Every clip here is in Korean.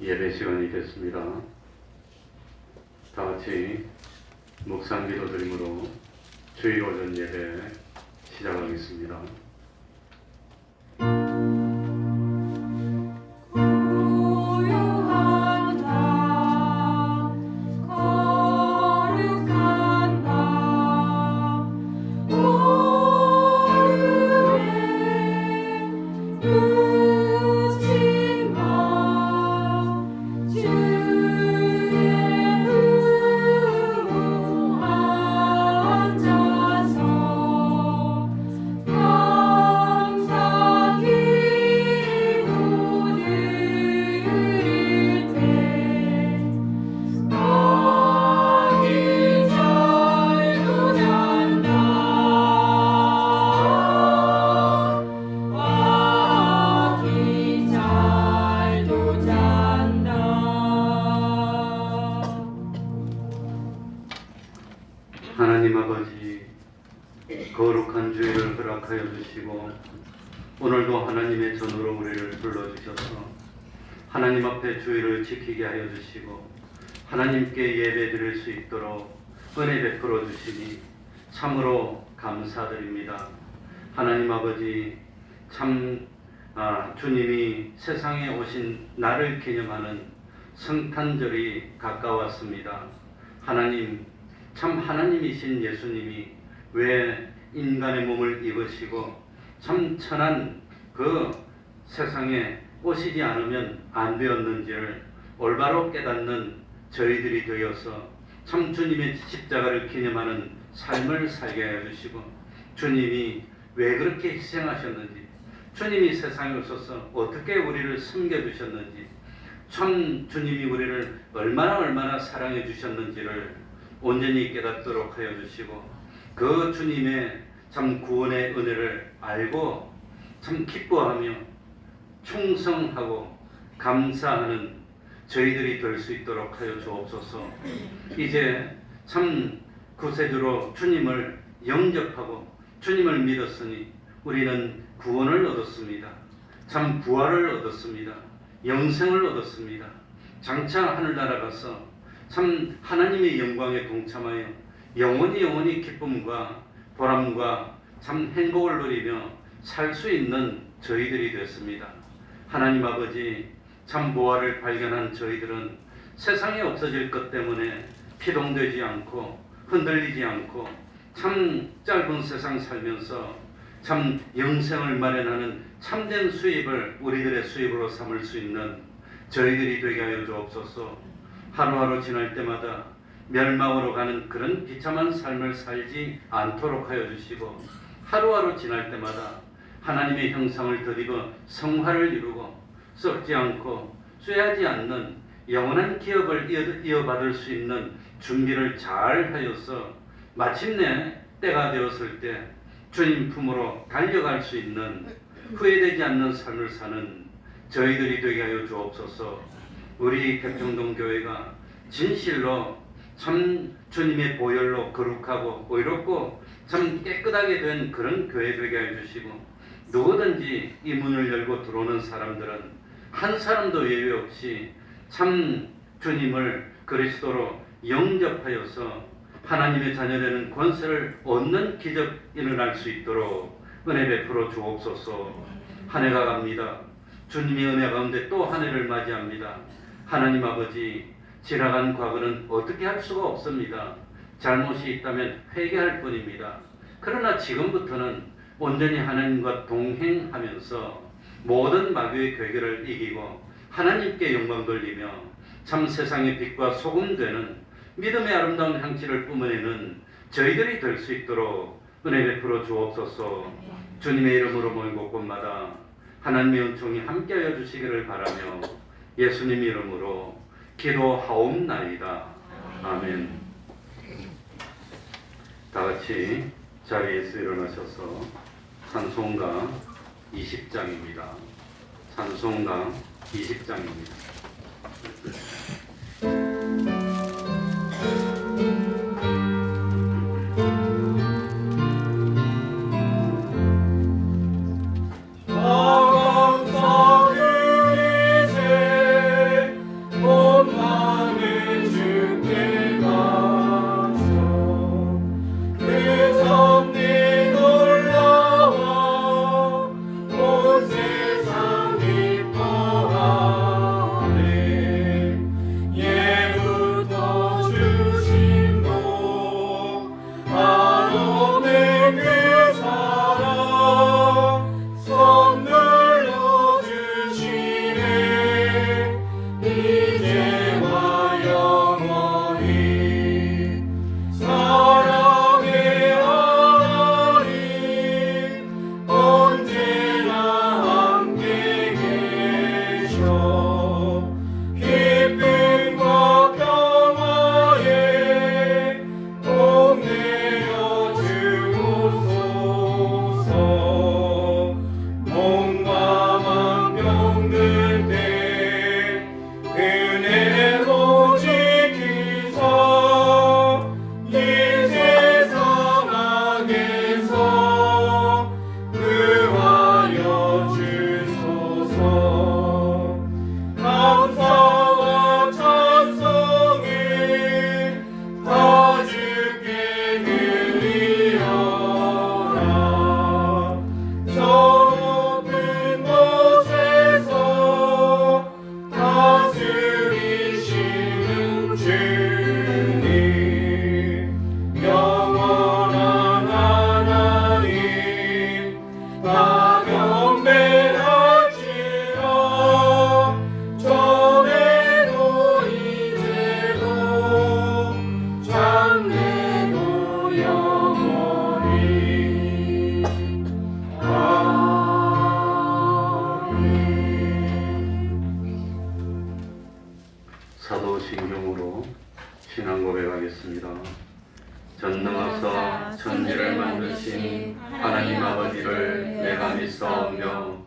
예배 시간이 됐습니다. 다 같이 묵상 기도 드림으로 주일 오전 예배 시작하겠습니다. 하나님 아버지, 거룩한 주일을 허락하여 주시고 오늘도 하나님의 전으로 우리를 불러주셔서 하나님 앞에 주일을 지키게 하여 주시고 하나님께 예배 드릴 수 있도록 은혜 베풀어 주시니 참으로 감사드립니다. 하나님 아버지, 참 주님이 세상에 오신 날을 기념하는 성탄절이 가까웠습니다. 하나님, 참 하나님이신 예수님이 왜 인간의 몸을 입으시고 참 천한 그 세상에 오시지 않으면 안 되었는지를 올바로 깨닫는 저희들이 되어서 참 주님의 십자가를 기념하는 삶을 살게 하여 주시고 주님이 왜 그렇게 희생하셨는지, 주님이 세상에 오셔서 어떻게 우리를 섬겨주셨는지, 참 주님이 우리를 얼마나 사랑해 주셨는지를 온전히 깨닫도록 하여 주시고 그 주님의 참 구원의 은혜를 알고 참 기뻐하며 충성하고 감사하는 저희들이 될 수 있도록 하여 주옵소서. 이제 참 구세주로 주님을 영접하고 주님을 믿었으니 우리는 구원을 얻었습니다. 참 부활을 얻었습니다. 영생을 얻었습니다. 장차 하늘나라 가서 참 하나님의 영광에 동참하여 영원히 기쁨과 보람과 참 행복을 누리며 살 수 있는 저희들이 됐습니다. 하나님 아버지, 참 보화를 발견한 저희들은 세상에 없어질 것 때문에 피동되지 않고 흔들리지 않고 참 짧은 세상 살면서 참 영생을 마련하는 참된 수입을 우리들의 수입으로 삼을 수 있는 저희들이 되게 하여 주옵소서. 하루하루 지날 때마다 멸망으로 가는 그런 비참한 삶을 살지 않도록 하여 주시고 하루하루 지날 때마다 하나님의 형상을 덧입어 성화를 이루고 썩지 않고 쇠하지 않는 영원한 기업을 이어받을 수 있는 준비를 잘 하여서 마침내 때가 되었을 때 주님 품으로 달려갈 수 있는 후회되지 않는 삶을 사는 저희들이 되게 하여 주옵소서. 우리 백정동 교회가 진실로 참 주님의 보혈로 거룩하고 의롭고 참 깨끗하게 된 그런 교회 되게 해주시고 누구든지 이 문을 열고 들어오는 사람들은 한 사람도 예외 없이 참 주님을 그리스도로 영접하여서 하나님의 자녀되는 권세를 얻는 기적이 일어날 수 있도록 은혜 베풀어 주옵소서. 한 해가 갑니다. 주님의 은혜 가운데 또 한 해를 맞이합니다. 하나님 아버지, 지나간 과거는 어떻게 할 수가 없습니다. 잘못이 있다면 회개할 뿐입니다. 그러나 지금부터는 온전히 하나님과 동행하면서 모든 마귀의 괴계를 이기고 하나님께 영광 돌리며 참 세상의 빛과 소금 되는 믿음의 아름다운 향기를 뿜어내는 저희들이 될 수 있도록 은혜 베풀어 주옵소서. 주님의 이름으로 모인 곳곳마다 하나님의 은총이 함께하여 주시기를 바라며 예수님 이름으로 기도하옵나이다. 아멘. 다 같이 자리에서 일어나셔서 찬송가 20장입니다. 찬송가 20장입니다. 사도신경으로 신앙 고백하겠습니다. 전능하사 천지를 만드신 하나님 아버지를 내가 믿사오며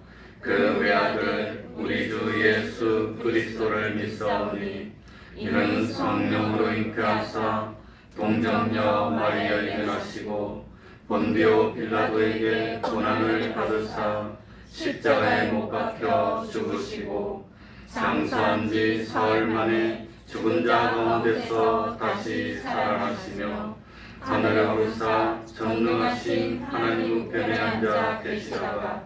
그 외아들 우리 주 예수 그리스도를 믿사오니 이는 성령으로 잉태하사 동정녀 마리아에게 나시고 본디오 빌라도에게 고난을 받으사 십자가에 못 박혀 죽으시고 장사한 지 사흘 만에 죽은 자 가운데서 다시 살아나시며 하늘에 오르사 전능하신 하나님 우편에 앉아 계시다가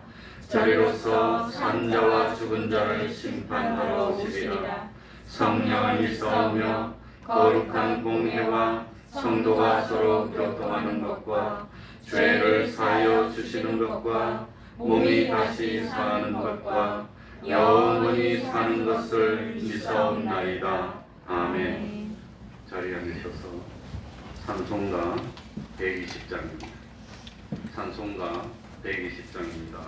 저리로서 산 자와 죽은 자를 심판하러 오시리라. 성령을 믿사오며 거룩한 공회와 성도가 서로 교통하는 것과 죄를 사하여 주시는 것과 몸이 다시 사는 것과 영원히 사는 것을 믿사옵나이다. 아멘. 자리에 앉으셔서 찬송가 120장입니다. 찬송가 120장입니다.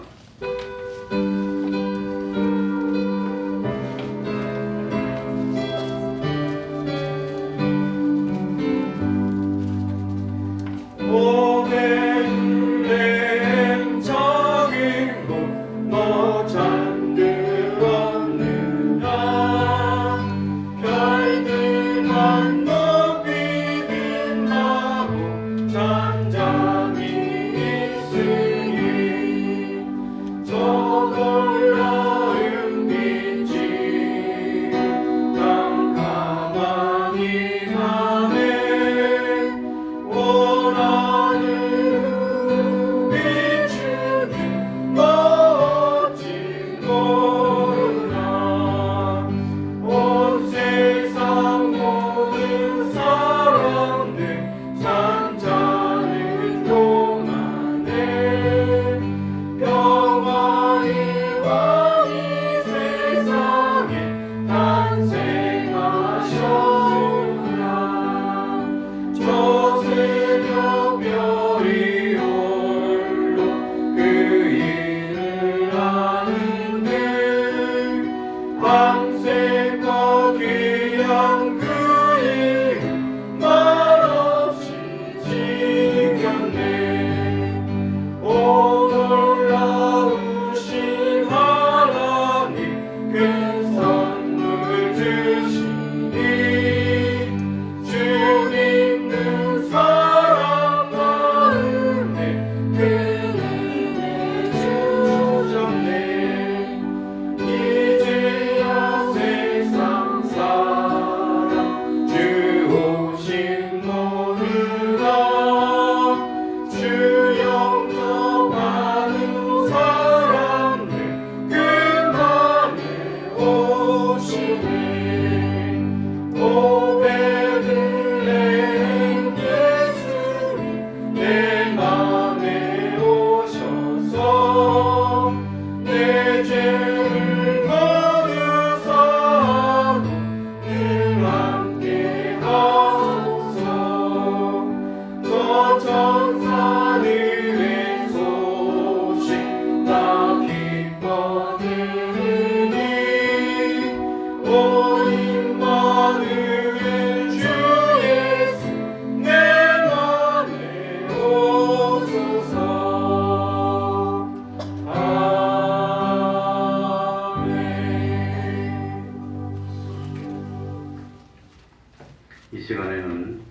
이 시간에는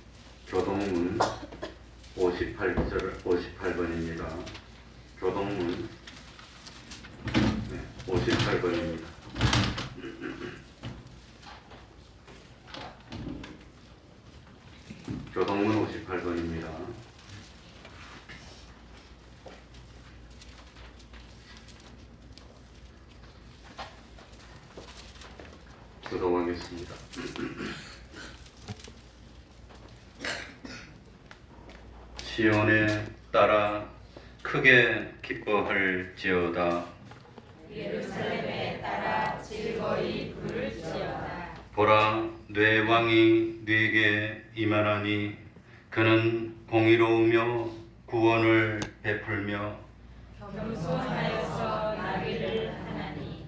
교동문 58번입니다. 교동문 58번입니다. 교동문 58번입니다. 교동하겠습니다. 시온에 따라 크게 기뻐할지어다. 예루살렘에 따라 즐거이 부를지어다. 보라, 내 왕이 네게 임하나니 그는 공의로우며 구원을 베풀며 겸손하여서 나귀를 하나니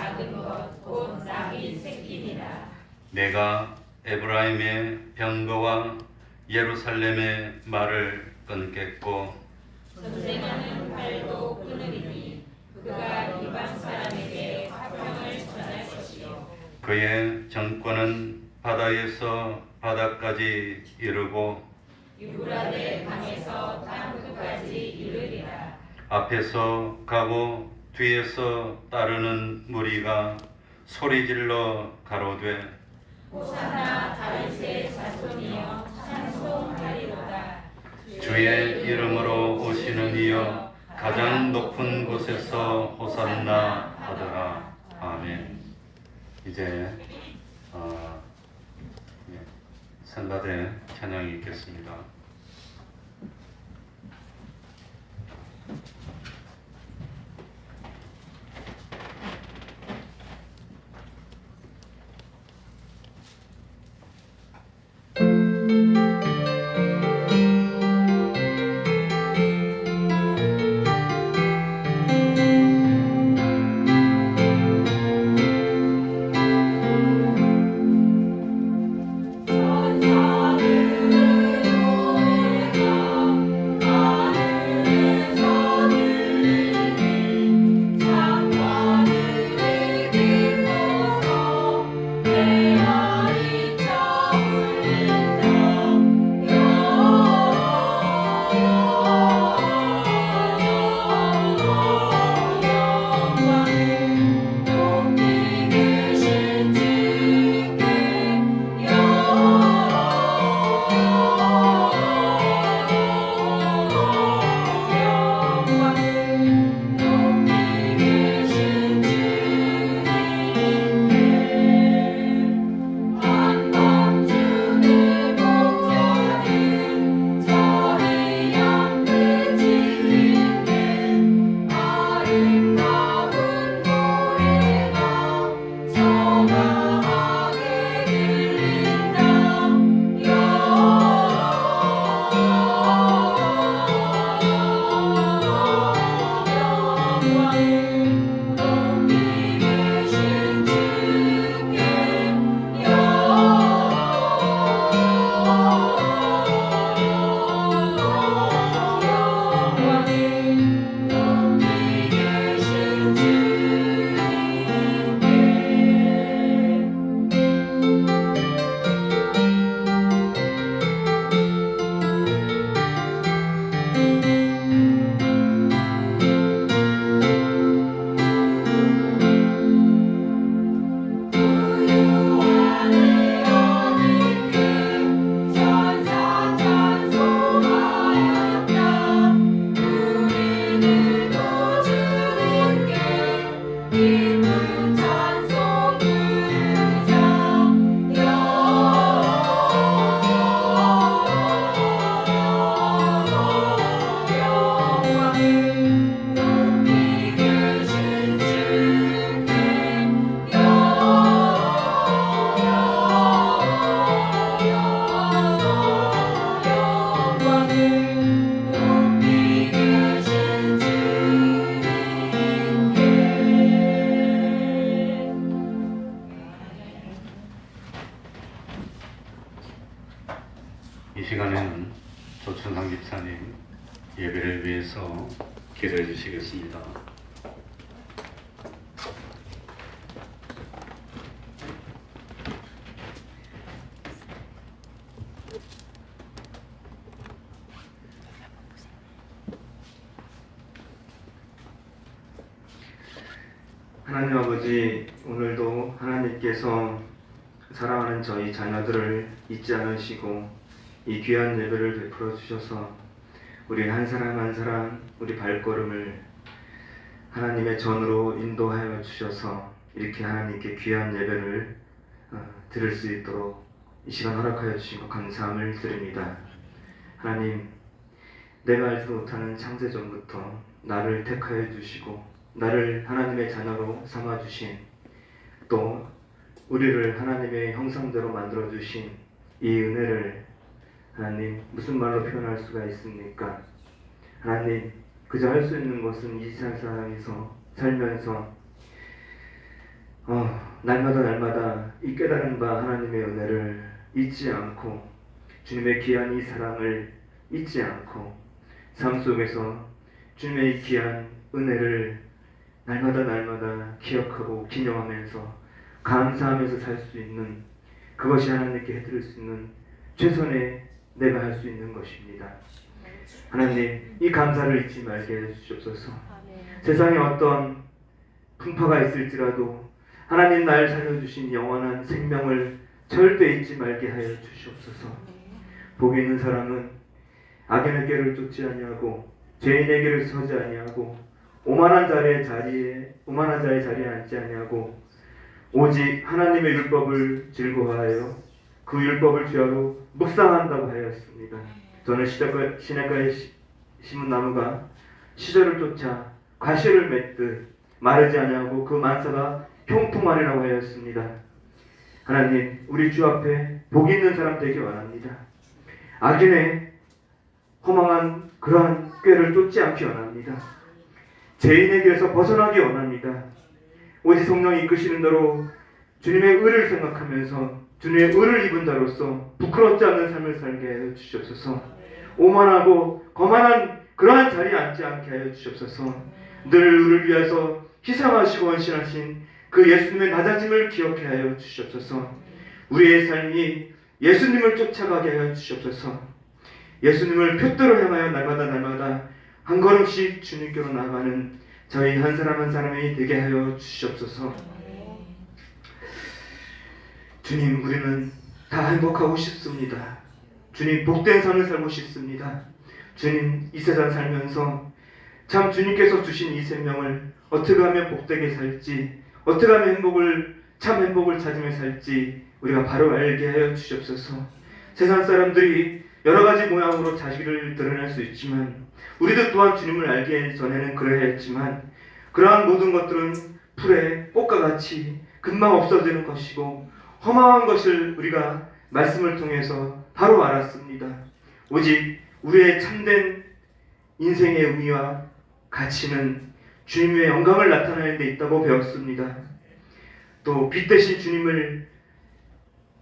작은 것 곧 낙이 새끼니라. 내가 에브라임의 병거와 예루살렘의 말을 끊겠고 전쟁하는 팔도 끊으리니 그가 이방 사람에게 화평을 전할 것이요 그의 정권은 바다에서 바다까지 이르고 유브라데 강에서 땅 끝까지 이르리라. 앞에서 가고 뒤에서 따르는 무리가 소리질러 가로되 호산나 다윗의 자손이여 찬송하리로다. 주의 이름으로 오시는 이여 가장 높은 곳에서 호산나 하더라. 아멘. 이제 성가대 찬양이 있겠습니다. 이 시간에는 조천상 집사님 예배를 위해서 기도해 주시겠습니다. 하나님 아버지, 오늘도 하나님께서 사랑하는 저희 자녀들을 잊지 않으시고 이 귀한 예배를 베풀어 주셔서 우리 한 사람 한 사람 우리 발걸음을 하나님의 전으로 인도하여 주셔서 이렇게 하나님께 귀한 예배를 드릴 수 있도록 이 시간 허락하여 주신 것 감사함을 드립니다. 하나님, 내가 알지도 못하는 창세전부터 나를 택하여 주시고 나를 하나님의 자녀로 삼아주신, 또 우리를 하나님의 형상대로 만들어주신 이 은혜를 하나님 무슨 말로 표현할 수가 있습니까? 하나님, 그저 할 수 있는 것은 이 세상에서 살면서 날마다 이 깨달은 바 하나님의 은혜를 잊지 않고 주님의 귀한 이 사랑을 잊지 않고 삶 속에서 주님의 이 귀한 은혜를 날마다 기억하고 기념하면서 감사하면서 살 수 있는, 그것이 하나님께 해드릴 수 있는 최선의 내가 할 수 있는 것입니다. 하나님, 이 감사를 잊지 말게 해주시옵소서. 세상에 어떤 풍파가 있을지라도 하나님 날 살려주신 영원한 생명을 절대 잊지 말게 하여 주시옵소서. 복이 있는 사람은 악인의 길을 쫓지 아니하고 죄인의 길을 서지 아니하고 오만한 자의 자리에 앉지 아니하고 오직 하나님의 율법을 즐거워하여 그 율법을 주야로 묵상한다고 하였습니다. 저는 시냇가에 심은 나무가 시절을 쫓아 과실을 맺듯 마르지 아니하고 그 만사가 형통하리라고 하였습니다. 하나님, 우리 주 앞에 복 있는 사람 되기 원합니다. 악인의 허망한 그러한 꾀를 쫓지 않기 원합니다. 죄인의 길에서 벗어나기 원합니다. 오직 성령이 이끄시는 대로 주님의 의를 생각하면서 주님의 의를 입은 자로서 부끄럽지 않는 삶을 살게 하여 주시옵소서. 오만하고 거만한 그러한 자리에 앉지 않게 하여 주시옵소서. 늘 의를 위해서 희생하시고 헌신하신 그 예수님의 낮아짐을 기억해 하여 주시옵소서. 우리의 삶이 예수님을 쫓아가게 하여 주시옵소서. 예수님을 표대로 향하여 날마다 한 걸음씩 주님께로 나아가는 저희 한 사람 한 사람이 되게 하여 주시옵소서. 주님, 우리는 다 행복하고 싶습니다. 주님, 복된 삶을 살고 싶습니다. 주님, 이 세상 살면서 참 주님께서 주신 이 생명을 어떻게 하면 복되게 살지, 어떻게 하면 참 행복을 찾으며 살지 우리가 바로 알게 하여 주시옵소서. 세상 사람들이 여러 가지 모양으로 자식을 드러낼 수 있지만 우리도 또한 주님을 알기 전에는 그래야 했지만 그러한 모든 것들은 풀의 꽃과 같이 금방 없어지는 것이고 허망한 것을 우리가 말씀을 통해서 바로 알았습니다. 오직 우리의 참된 인생의 의미와 가치는 주님의 영광을 나타내는 데 있다고 배웠습니다. 또 빛 대신 주님을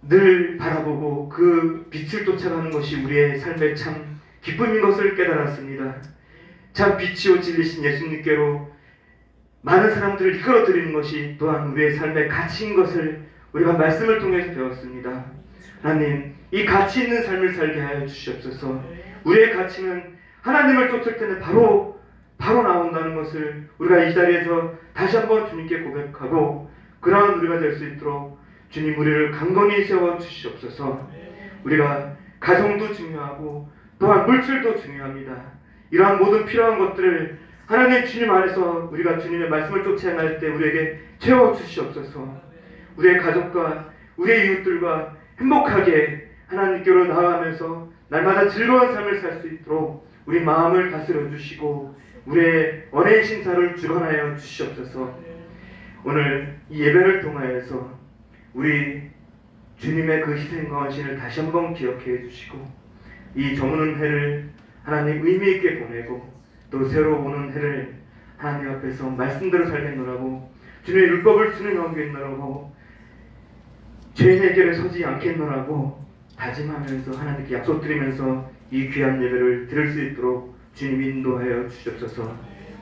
늘 바라보고 그 빛을 쫓아가는 것이 우리의 삶의 참 기쁨인 것을 깨달았습니다. 참 빛이요 진리신 예수님께로 많은 사람들을 이끌어드리는 것이 또한 우리의 삶의 가치인 것을 우리가 말씀을 통해서 배웠습니다. 하나님, 이 가치 있는 삶을 살게 하여 주시옵소서. 우리의 가치는 하나님을 쫓을 때는 바로 나온다는 것을 우리가 이 자리에서 다시 한번 주님께 고백하고 그러한 우리가 될 수 있도록 주님, 우리를 강건히 세워 주시옵소서. 우리가 가정도 중요하고 또한 물질도 중요합니다. 이러한 모든 필요한 것들을 하나님 주님 안에서 우리가 주님의 말씀을 쫓아 행할 때 우리에게 채워 주시옵소서. 우리의 가족과 우리의 이웃들과 행복하게 하나님께로 나아가면서 날마다 즐거운 삶을 살 수 있도록 우리 마음을 다스려 주시고 우리의 언의 신사를 주관하여 주시옵소서. 오늘 이 예배를 통하여서 우리 주님의 그 희생과 헌신을 다시 한번 기억해 주시고 이 저무는 해를 하나님 의미 있게 보내고 또 새로 오는 해를 하나님 앞에서 말씀대로 살겠노라고 주님의 율법을 순응하겠노라고 죄인의 길에 서지 않겠노라고 다짐하면서 하나님께 약속드리면서 이 귀한 예배를 드릴 수 있도록 주님 인도하여 주시옵소서.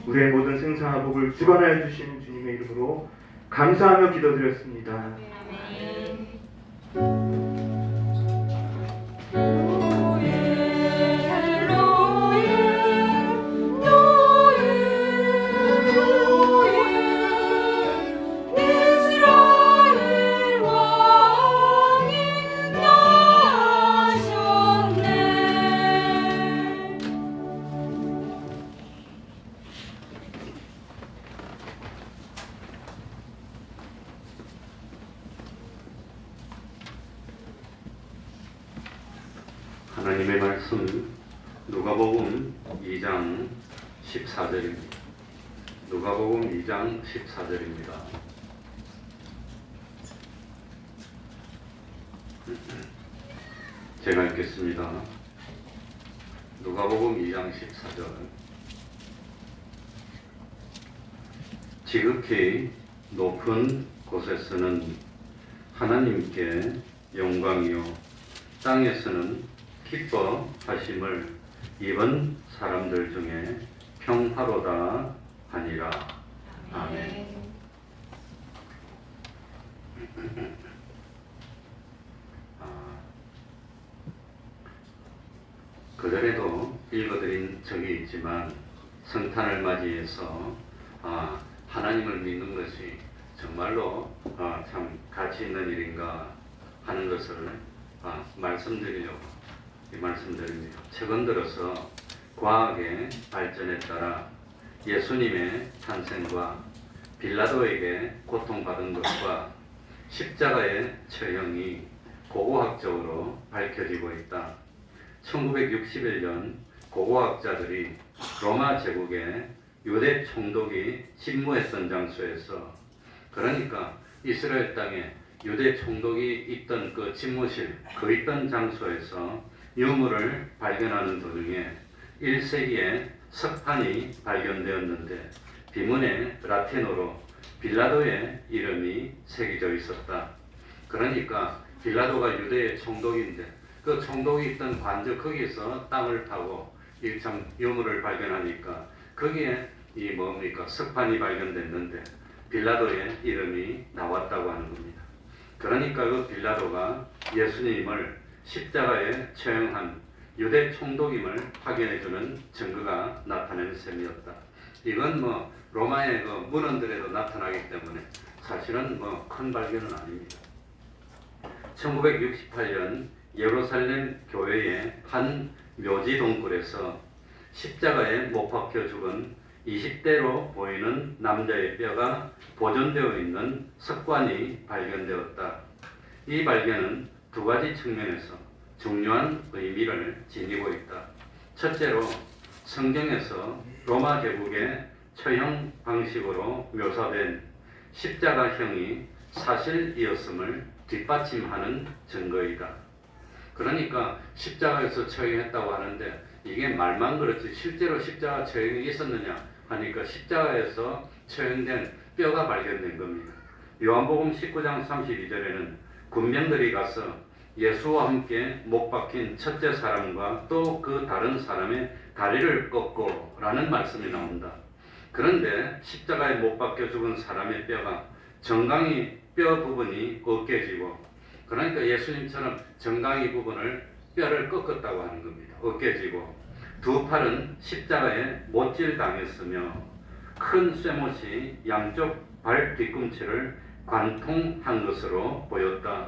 우리의 모든 생사와 복을 주관하여 주시는 주님의 이름으로 감사하며 기도드렸습니다. 하나님의 말씀 누가복음 2장 14절입니다. 누가복음 2장 14절입니다. 제가 읽겠습니다. 누가복음 2장 14절. 지극히 높은 곳에서는 하나님께 영광이요 땅에서는 기뻐하심을 입은 사람들 중에 평화로다 하니라. 아멘. 그전에도 읽어드린 적이 있지만 성탄을 맞이해서 하나님을 믿는 것이 정말로 참 가치 있는 일인가 하는 것을 말씀드리려고 이 말씀드립니다. 최근 들어서 과학의 발전에 따라 예수님의 탄생과 빌라도에게 고통받은 것과 십자가의 처형이 고고학적으로 밝혀지고 있다. 1961년 고고학자들이 로마 제국의 유대 총독이 침무했던 장소에서, 그러니까 이스라엘 땅에 유대 총독이 있던 그 집무실, 그 있던 장소에서 유물을 발견하는 도중에 1세기에 석판이 발견되었는데 비문에 라틴어로 빌라도의 이름이 새겨져 있었다. 그러니까 빌라도가 유대의 총독인데 그 총독이 있던 관저 거기서 땅을 파고 이 참 유물을 발견하니까 거기에 이 뭡니까 석판이 발견됐는데 빌라도의 이름이 나왔다고 하는 겁니다. 그러니까 그 빌라도가 예수님을 십자가에 처형한 유대 총독임을 확인해주는 증거가 나타낸 셈이었다. 이건 로마의 그 문헌들에도 나타나기 때문에 사실은 큰 발견은 아닙니다. 1968년 예루살렘 교회의 한 묘지 동굴에서 십자가에 못 박혀 죽은 20대로 보이는 남자의 뼈가 보존되어 있는 석관이 발견되었다. 이 발견은 두 가지 측면에서 중요한 의미를 지니고 있다. 첫째로 성경에서 로마 제국의 처형 방식으로 묘사된 십자가형이 사실이었음을 뒷받침하는 증거이다. 그러니까 십자가에서 처형했다고 하는데 이게 말만 그렇지 실제로 십자가 처형이 있었느냐 하니까 십자가에서 처형된 뼈가 발견된 겁니다. 요한복음 19장 32절에는 군병들이 가서 예수와 함께 못 박힌 첫째 사람과 또 그 다른 사람의 다리를 꺾고 라는 말씀이 나온다. 그런데 십자가에 못 박혀 죽은 사람의 뼈가 정강이 뼈 부분이 으깨지고, 그러니까 예수님처럼 정강이 부분을 뼈를 꺾었다고 하는 겁니다. 으깨지고 두 팔은 십자가에 못질 당했으며 큰 쇠못이 양쪽 발 뒤꿈치를 관통한 것으로 보였다.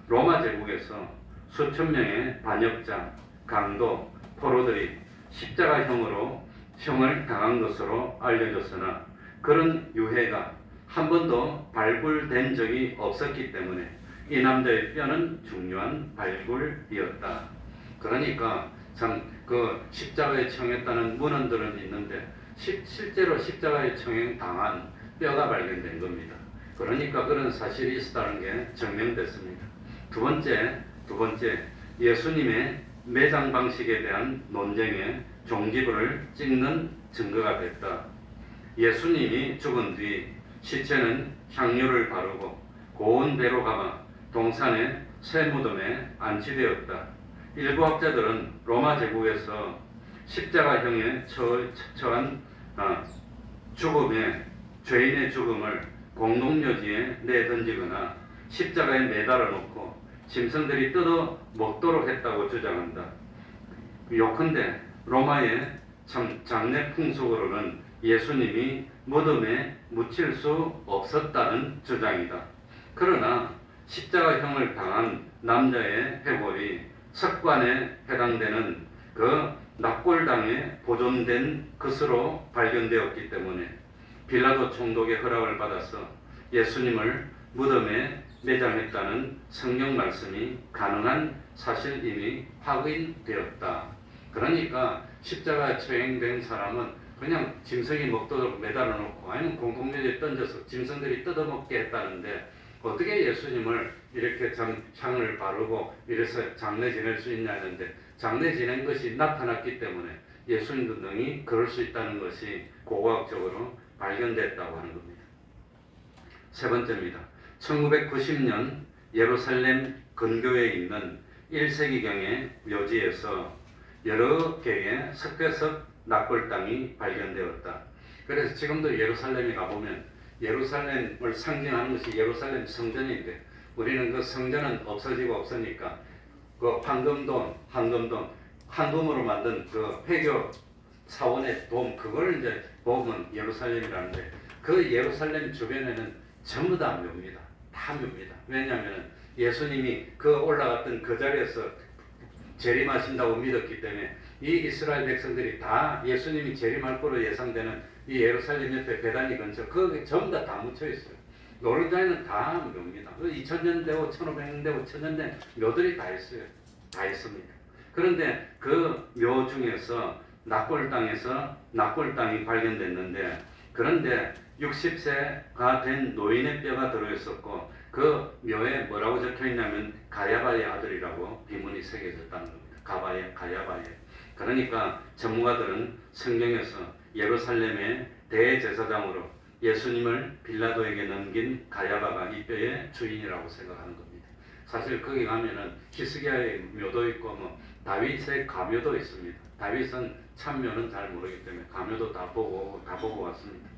로마 제국에서 수천 명의 반역자, 강도, 포로들이 십자가형으로 형을 당한 것으로 알려졌으나 그런 유해가 한 번도 발굴된 적이 없었기 때문에 이 남자의 뼈는 중요한 발굴이었다. 그러니까 참 그 십자가에 청했다는 문헌들은 있는데 실제로 십자가에 청행 당한 뼈가 발견된 겁니다. 그러니까 그런 사실이 있었다는 게 증명됐습니다. 두 번째, 예수님의 매장 방식에 대한 논쟁의 종지부를 찍는 증거가 됐다. 예수님이 죽은 뒤 시체는 향유를 바르고 고운 배로 감아 동산의 새 무덤에 안치되었다. 일부 학자들은 로마 제국에서 십자가형에 처한 죽음의 죄인의 죽음을 공동묘지에 내던지거나 십자가에 매달아 놓고 짐승들이 뜯어 먹도록 했다고 주장한다. 요컨대 로마의 참 장례 풍속으로는 예수님이 무덤에 묻힐 수 없었다는 주장이다. 그러나 십자가형을 당한 남자의 회골이 석관에 해당되는 그 납골당에 보존된 것으로 발견되었기 때문에 빌라도 총독의 허락을 받아서 예수님을 무덤에 매장했다는 성경 말씀이 가능한 사실임이 확인되었다. 그러니까 십자가에 처형된 사람은 그냥 짐승이 먹도록 매달아 놓고 아니면 공동묘지에 던져서 짐승들이 뜯어먹게 했다는데 어떻게 예수님을 이렇게 향을 바르고 이래서 장례 지낼 수 있냐 했는데 장례 지낸 것이 나타났기 때문에 예수님도 능히 그럴 수 있다는 것이 고고학적으로 발견됐다고 하는 겁니다. 세 번째입니다. 1990년 예루살렘 근교에 있는 1세기경의 묘지에서 여러 개의 석회석 납골 땅이 발견되었다. 그래서 지금도 예루살렘에 가보면 예루살렘을 상징하는 것이 예루살렘 성전인데 우리는 그 성전은 없어지고 없으니까 그 황금돈, 황금으로 만든 그 회교 사원의 돔 그걸 이제 보면 예루살렘이라는데 그 예루살렘 주변에는 전부 다 묘입니다. 다 묘입니다. 왜냐하면 예수님이 그 올라갔던 그 자리에서 재림하신다고 믿었기 때문에 이 이스라엘 백성들이 다 예수님이 재림할 거로 예상되는 이 예루살렘 옆에 베다니 근처 그 전부 다 묻혀 있어요. 노른자에는 다 묘입니다. 2000년 되고 1500년 되고 1000년 된 묘들이 다 있어요. 다 있습니다. 그런데 그 묘 중에서 납골 땅이 발견됐는데 그런데 60세가 된 노인의 뼈가 들어있었고 그 묘에 뭐라고 적혀 있냐면 가야바의 아들이라고 비문이 새겨졌다는 겁니다. 가야바의. 그러니까 전문가들은 성경에서 예루살렘의 대제사장으로 예수님을 빌라도에게 넘긴 가야바가 이 뼈의 주인이라고 생각하는 겁니다. 사실 거기 가면은 히스기야의 묘도 있고 뭐 다윗의 가묘도 있습니다. 다윗은 참묘는 잘 모르기 때문에 가묘도 다 보고 왔습니다.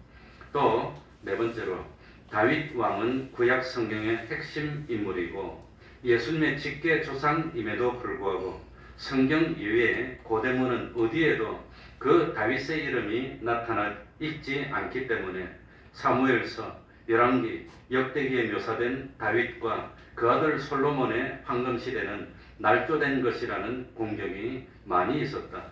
또 네 번째로 다윗 왕은 구약 성경의 핵심 인물이고 예수님의 직계 조상임에도 불구하고 성경 이외에 고대문은 어디에도 그 다윗의 이름이 나타나 있지 않기 때문에 사무엘서, 열왕기, 역대기에 묘사된 다윗과 그 아들 솔로몬의 황금시대는 날조된 것이라는 공격이 많이 있었다.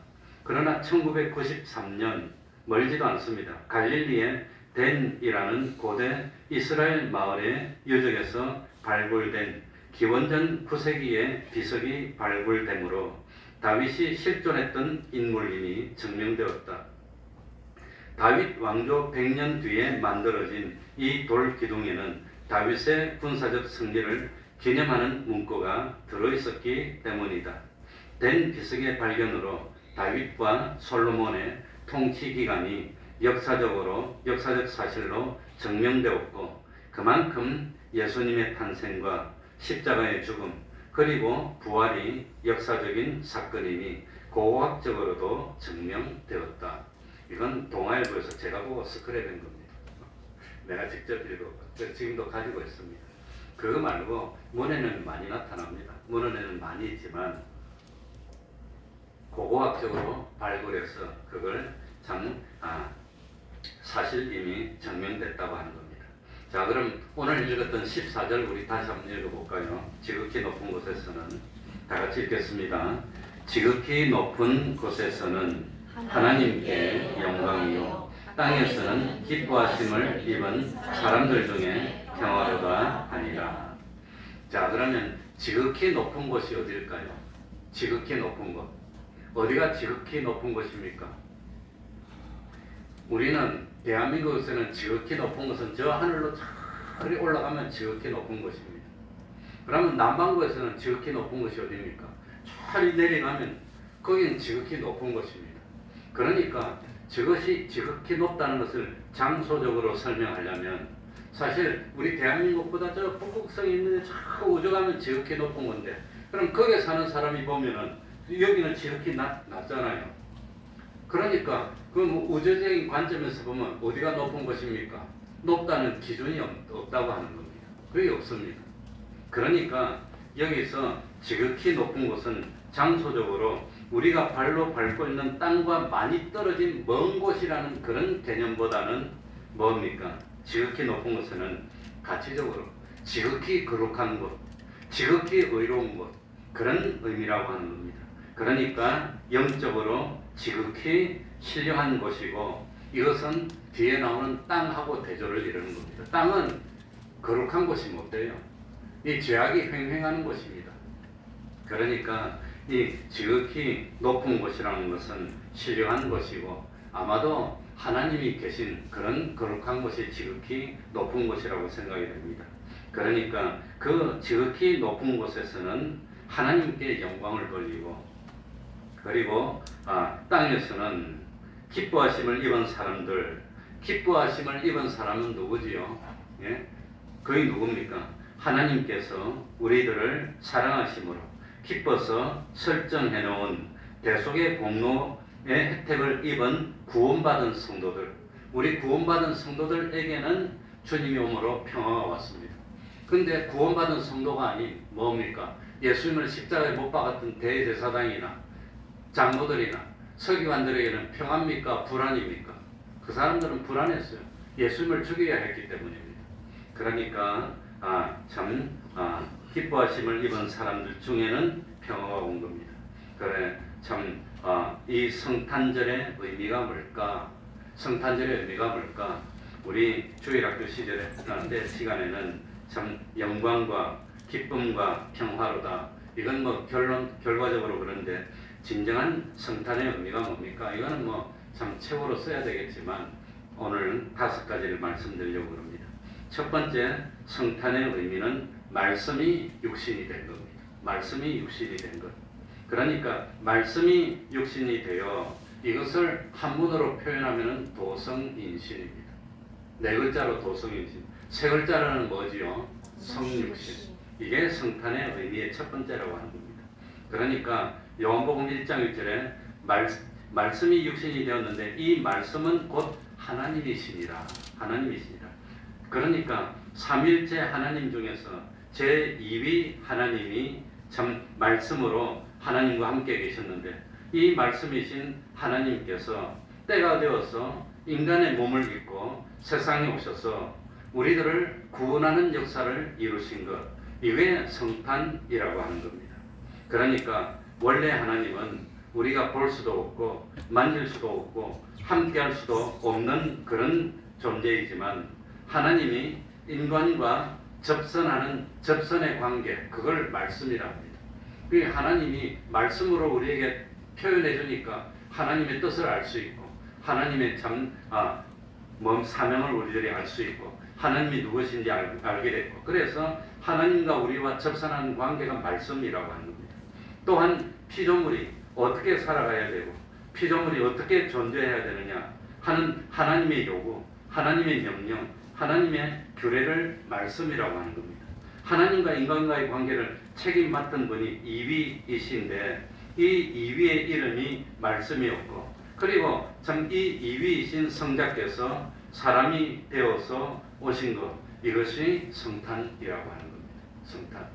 그러나 1993년 멀지도 않습니다. 갈릴리의 댄이라는 고대 이스라엘 마을의 유적에서 발굴된 기원전 9세기의 비석이 발굴되므로 다윗이 실존했던 인물임이 증명되었다. 다윗 왕조 100년 뒤에 만들어진 이 돌 기둥에는 다윗의 군사적 승리를 기념하는 문구가 들어있었기 때문이다. 댄 비석의 발견으로 다윗과 솔로몬의 통치 기간이 역사적 사실로 증명되었고 그만큼 예수님의 탄생과 십자가의 죽음 그리고 부활이 역사적인 사건이니 고고학적으로도 증명되었다. 이건 동아일보에서 제가 보고 스크랩한 겁니다. 내가 직접 읽어봤어요. 지금도 가지고 있습니다. 그거 말고 문에는 많이 나타납니다. 문헌에는 많이 있지만 고고학적으로 발굴해서 그걸 사실 이미 증명됐다고 하는 겁니다. 자, 그럼 오늘 읽었던 14절 우리 다시 한번 읽어볼까요? 지극히 높은 곳에서는 다 같이 읽겠습니다. 지극히 높은 곳에서는 하나님께 영광이요 땅에서는 기뻐하심을 입은 사람들 중에 평화로다 하니라. 자, 그러면 지극히 높은 곳이 어디일까요? 지극히 높은 곳. 어디가 지극히 높은 곳입니까? 우리는 대한민국에서는 지극히 높은 곳은 저 하늘로 저리 올라가면 지극히 높은 곳입니다. 그러면 남반구에서는 지극히 높은 곳이 어디입니까? 저리 내려가면 거기는 지극히 높은 곳입니다. 그러니까 저것이 지극히 높다는 것을 장소적으로 설명하려면 사실 우리 대한민국보다 저 북극성이 있는데 저 우주 가면 지극히 높은 건데 그럼 거기에 사는 사람이 보면은 여기는 지극히 낮잖아요. 그러니까 그 우주적인 관점에서 보면 어디가 높은 것입니까? 높다는 기준이 없다고 하는 겁니다. 그게 없습니다. 그러니까 여기서 지극히 높은 곳은 장소적으로 우리가 발로 밟고 있는 땅과 많이 떨어진 먼 곳이라는 그런 개념보다는 뭡니까? 지극히 높은 곳에는 가치적으로 지극히 거룩한 곳, 지극히 의로운 곳 그런 의미라고 하는 겁니다. 그러니까 영적으로 지극히 신령한 곳이고 이것은 뒤에 나오는 땅하고 대조를 이루는 겁니다. 땅은 거룩한 곳이 못 돼요. 이 죄악이 횡행하는 곳입니다. 그러니까 이 지극히 높은 곳이라는 것은 신령한 곳이고 아마도 하나님이 계신 그런 거룩한 곳이 지극히 높은 곳이라고 생각이 됩니다. 그러니까 그 지극히 높은 곳에서는 하나님께 영광을 돌리고 그리고 땅에서는 기뻐하심을 입은 사람들, 기뻐하심을 입은 사람은 누구지요? 예? 그게 누굽니까? 하나님께서 우리들을 사랑하심으로 기뻐서 설정해 놓은 대속의 공로의 혜택을 입은 구원받은 성도들, 우리 구원받은 성도들에게는 주님이 오므로 평화가 왔습니다. 근데 구원받은 성도가 아닌 뭡니까? 예수님을 십자가에 못 박았던 대제사장이나 장로들이나 서기관들에게는 평화입니까? 불안입니까? 그 사람들은 불안했어요. 예수님을 죽여야 했기 때문입니다. 그러니까 기뻐하심을 입은 사람들 중에는 평화가 온 겁니다. 그래 이 성탄절의 의미가 뭘까? 성탄절의 의미가 뭘까? 우리 주일학교 시간에는 참 영광과 기쁨과 평화로다. 이건 뭐 결과적으로 그런데 진정한 성탄의 의미가 뭡니까? 이거는 뭐 참 책으로 써야 되겠지만 오늘 5가지를 말씀드리려고 합니다. 첫 번째, 성탄의 의미는 말씀이 육신이 된 겁니다. 말씀이 육신이 된 것. 그러니까 말씀이 육신이 되어 이것을 한문으로 표현하면 도성인신입니다. 4글자로 도성인신. 3글자로는 뭐지요? 성육신. 이게 성탄의 의미의 첫 번째라고 하는 겁니다. 그러니까 요한복음 1장 1절에 말씀이 육신이 되었는데 이 말씀은 곧 하나님이시니라. 하나님이시니라. 그러니까 삼일째 하나님 중에서 제2위 하나님이 참 말씀으로 하나님과 함께 계셨는데 이 말씀이신 하나님께서 때가 되어서 인간의 몸을 입고 세상에 오셔서 우리들을 구원하는 역사를 이루신 것, 이게 성탄이라고 하는 겁니다. 그러니까 원래 하나님은 우리가 볼 수도 없고 만질 수도 없고 함께할 수도 없는 그런 존재이지만 하나님이 인간과 접선의 관계, 그걸 말씀이라 합니다. 그 하나님이 말씀으로 우리에게 표현해 주니까 하나님의 뜻을 알 수 있고 하나님의 사명을 우리들이 알 수 있고 하나님이 누구신지 알게 됐고 그래서 하나님과 우리와 접선하는 관계가 말씀이라고 하는 겁니다. 또한 피조물이 어떻게 살아가야 되고 피조물이 어떻게 존재해야 되느냐 하는 하나님의 요구, 하나님의 명령, 하나님의 규례를 말씀이라고 하는 겁니다. 하나님과 인간과의 관계를 책임 맡은 분이 이위이신데 이 이위의 이름이 말씀이었고 그리고 참 이 이위이신 성자께서 사람이 되어서 오신 것, 이것이 성탄이라고 하는 겁니다. 성탄.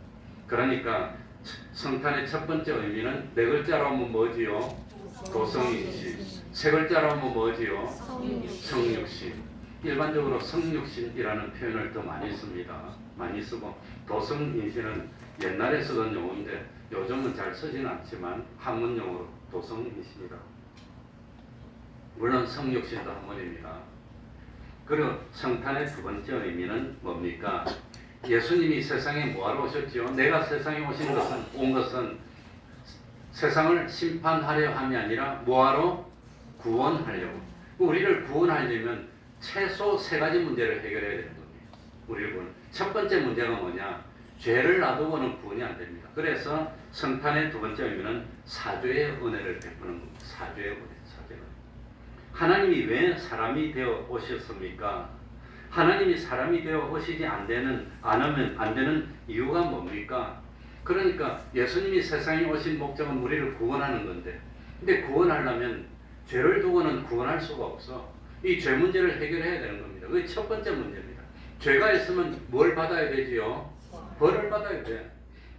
그러니까 성탄의 첫 번째 의미는 4글자로 하면 뭐지요? 도성인신. 3글자로 하면 뭐지요? 성육신. 일반적으로 성육신이라는 표현을 더 많이 씁니다. 많이 쓰고 도성인신은 옛날에 쓰던 용어인데 요즘은 잘 쓰지는 않지만 한문용어로 도성인신이다. 물론 성육신도 한문입니다. 그리고 성탄의 두 번째 의미는 뭡니까? 예수님이 세상에 뭐하러 오셨지요? 내가 세상에 온 것은 세상을 심판하려 함이 아니라 뭐하러? 구원하려고. 우리를 구원하려면 최소 3가지 문제를 해결해야 되는 겁니다. 우리를 구원. 첫 번째 문제가 뭐냐? 죄를 놔두고는 구원이 안 됩니다. 그래서 성탄의 두 번째 의미는 사죄의 은혜를 베푸는 겁니다. 사죄의 은혜. 사죄의 은혜. 하나님이 왜 사람이 되어 오셨습니까? 하나님이 사람이 되어 오시지 안 되는 이유가 뭡니까? 그러니까 예수님이 세상에 오신 목적은 우리를 구원하는 건데 근데 구원하려면 죄를 두고는 구원할 수가 없어. 이 죄 문제를 해결해야 되는 겁니다. 그게 첫 번째 문제입니다. 죄가 있으면 뭘 받아야 되지요? 벌을 받아야 돼.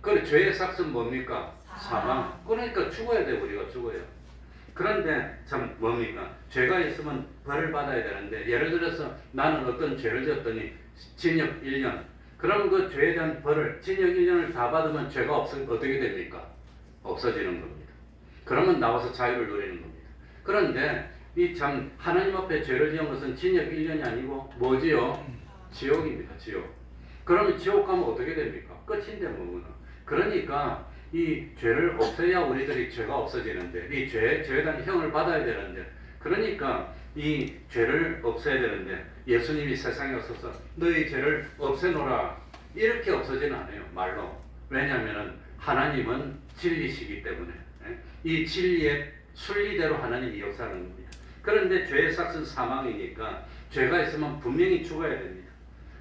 그래 죄의 삭은 뭡니까? 사망. 그러니까 죽어야 돼. 우리가 죽어요. 그런데 참 뭡니까? 죄가 있으면 벌을 받아야 되는데 예를 들어서 나는 어떤 죄를 지었더니 징역 1년. 그럼 그 죄에 대한 벌을 징역 1년을 다 받으면 죄가 어떻게 됩니까? 없어지는 겁니다. 그러면 나와서 자유를 누리는 겁니다. 그런데 이 참 하나님 앞에 죄를 지은 것은 징역 1년이 아니고 뭐지요? 지옥입니다. 지옥. 그러면 지옥 가면 어떻게 됩니까? 끝인데 뭐구나. 그러니까 이 죄를 없애야 우리들이 죄가 없어지는데 이 죄에 대한 형을 받아야 되는데 그러니까 이 죄를 없애야 되는데 예수님이 세상에 오셔서 너희 죄를 없애노라 이렇게 없어지는 않아요. 말로. 왜냐하면 하나님은 진리시기 때문에 이 진리의 순리대로 하나님이 역사하는 겁니다. 그런데 죄의 삭은 사망이니까 죄가 있으면 분명히 죽어야 됩니다.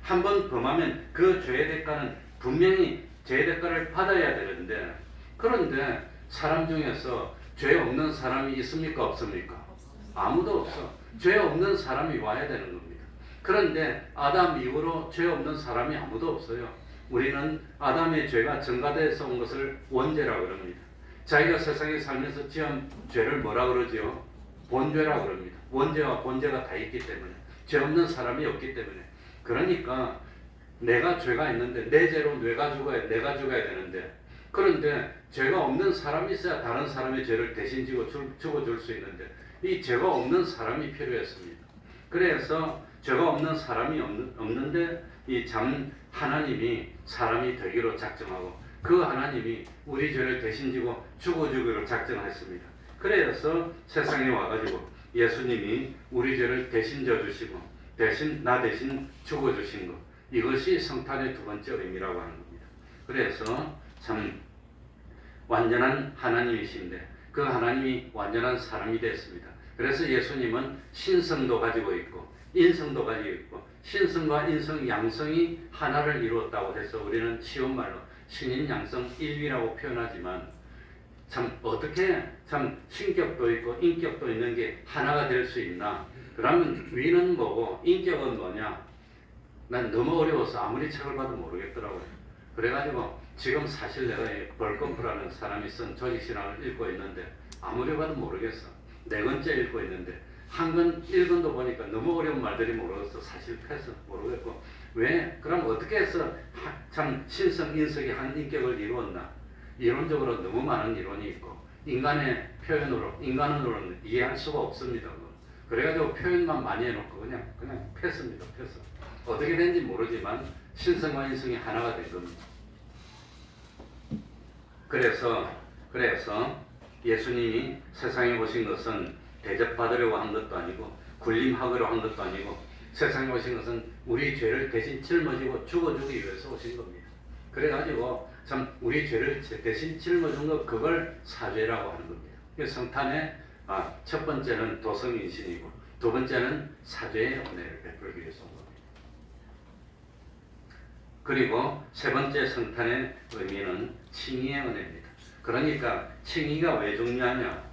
한 번 범하면 그 죄의 대가는 분명히 죄의 대가를 받아야 되는데, 그런데 사람 중에서 죄 없는 사람이 있습니까? 없습니까? 아무도 없어. 죄 없는 사람이 와야 되는 겁니다. 그런데 아담 이후로 죄 없는 사람이 아무도 없어요. 우리는 아담의 죄가 증가돼서 온 것을 원죄라고 그럽니다. 자기가 세상에 살면서 지은 죄를 뭐라 그러지요? 본죄라고 그럽니다. 원죄와 본죄가 다 있기 때문에, 죄 없는 사람이 없기 때문에. 그러니까 내가 죄가 있는데 내 죄로 내가 죽어야 되는데, 그런데 죄가 없는 사람이 있어야 다른 사람의 죄를 대신 죽어줄 수 있는데, 이 죄가 없는 사람이 필요했습니다. 그래서 죄가 없는 사람이 없는데 이 참 하나님이 사람이 되기로 작정하고, 그 하나님이 우리 죄를 대신 지고 죽어주기로 작정했습니다. 그래서 세상에 와가지고 예수님이 우리 죄를 대신 져주시고 나 대신 죽어주신 것, 이것이 성탄의 두 번째 의미라고 하는 겁니다. 그래서 참 완전한 하나님이신데 그 하나님이 완전한 사람이 됐습니다. 그래서 예수님은 신성도 가지고 있고 인성도 가지고 있고, 신성과 인성, 양성이 하나를 이루었다고 해서 우리는 쉬운 말로 신인 양성 일위라고 표현하지만, 참 어떻게 참 신격도 있고 인격도 있는 게 하나가 될 수 있나? 그러면 위는 뭐고 인격은 뭐냐? 난 너무 어려워서 아무리 책을 봐도 모르겠더라고요. 그래가지고 지금 사실 내가 벌거프라는 사람이 쓴 조직신앙을 읽고 있는데 아무리 봐도 모르겠어. 4권째 읽고 있는데 한 권, 1권도 보니까 너무 어려운 말들이 모르겠어. 사실 패서 모르겠고, 왜? 그럼 어떻게 해서 참 신성, 인성이 한 인격을 이루었나? 이론적으로 너무 많은 이론이 있고 인간의 인간으로는 이해할 수가 없습니다. 그래가지고 표현만 많이 해놓고 그냥 패스입니다. 패스. 어떻게 된지 모르지만 신성과 인성이 하나가 된 겁니다. 그래서 예수님이 세상에 오신 것은 대접받으려고 한 것도 아니고 군림하기로 한 것도 아니고, 세상에 오신 것은 우리 죄를 대신 짊어지고 죽어주기 위해서 오신 겁니다. 그래가지고 참 우리 죄를 대신 짊어준 것, 그걸 사죄라고 하는 겁니다. 성탄의 첫 번째는 도성인신이고 두 번째는 사죄의 은혜를 베풀기 위해서 온 겁니다. 그리고 세 번째 성탄의 의미는 칭의의 은혜입니다. 그러니까 칭의가 왜 중요하냐?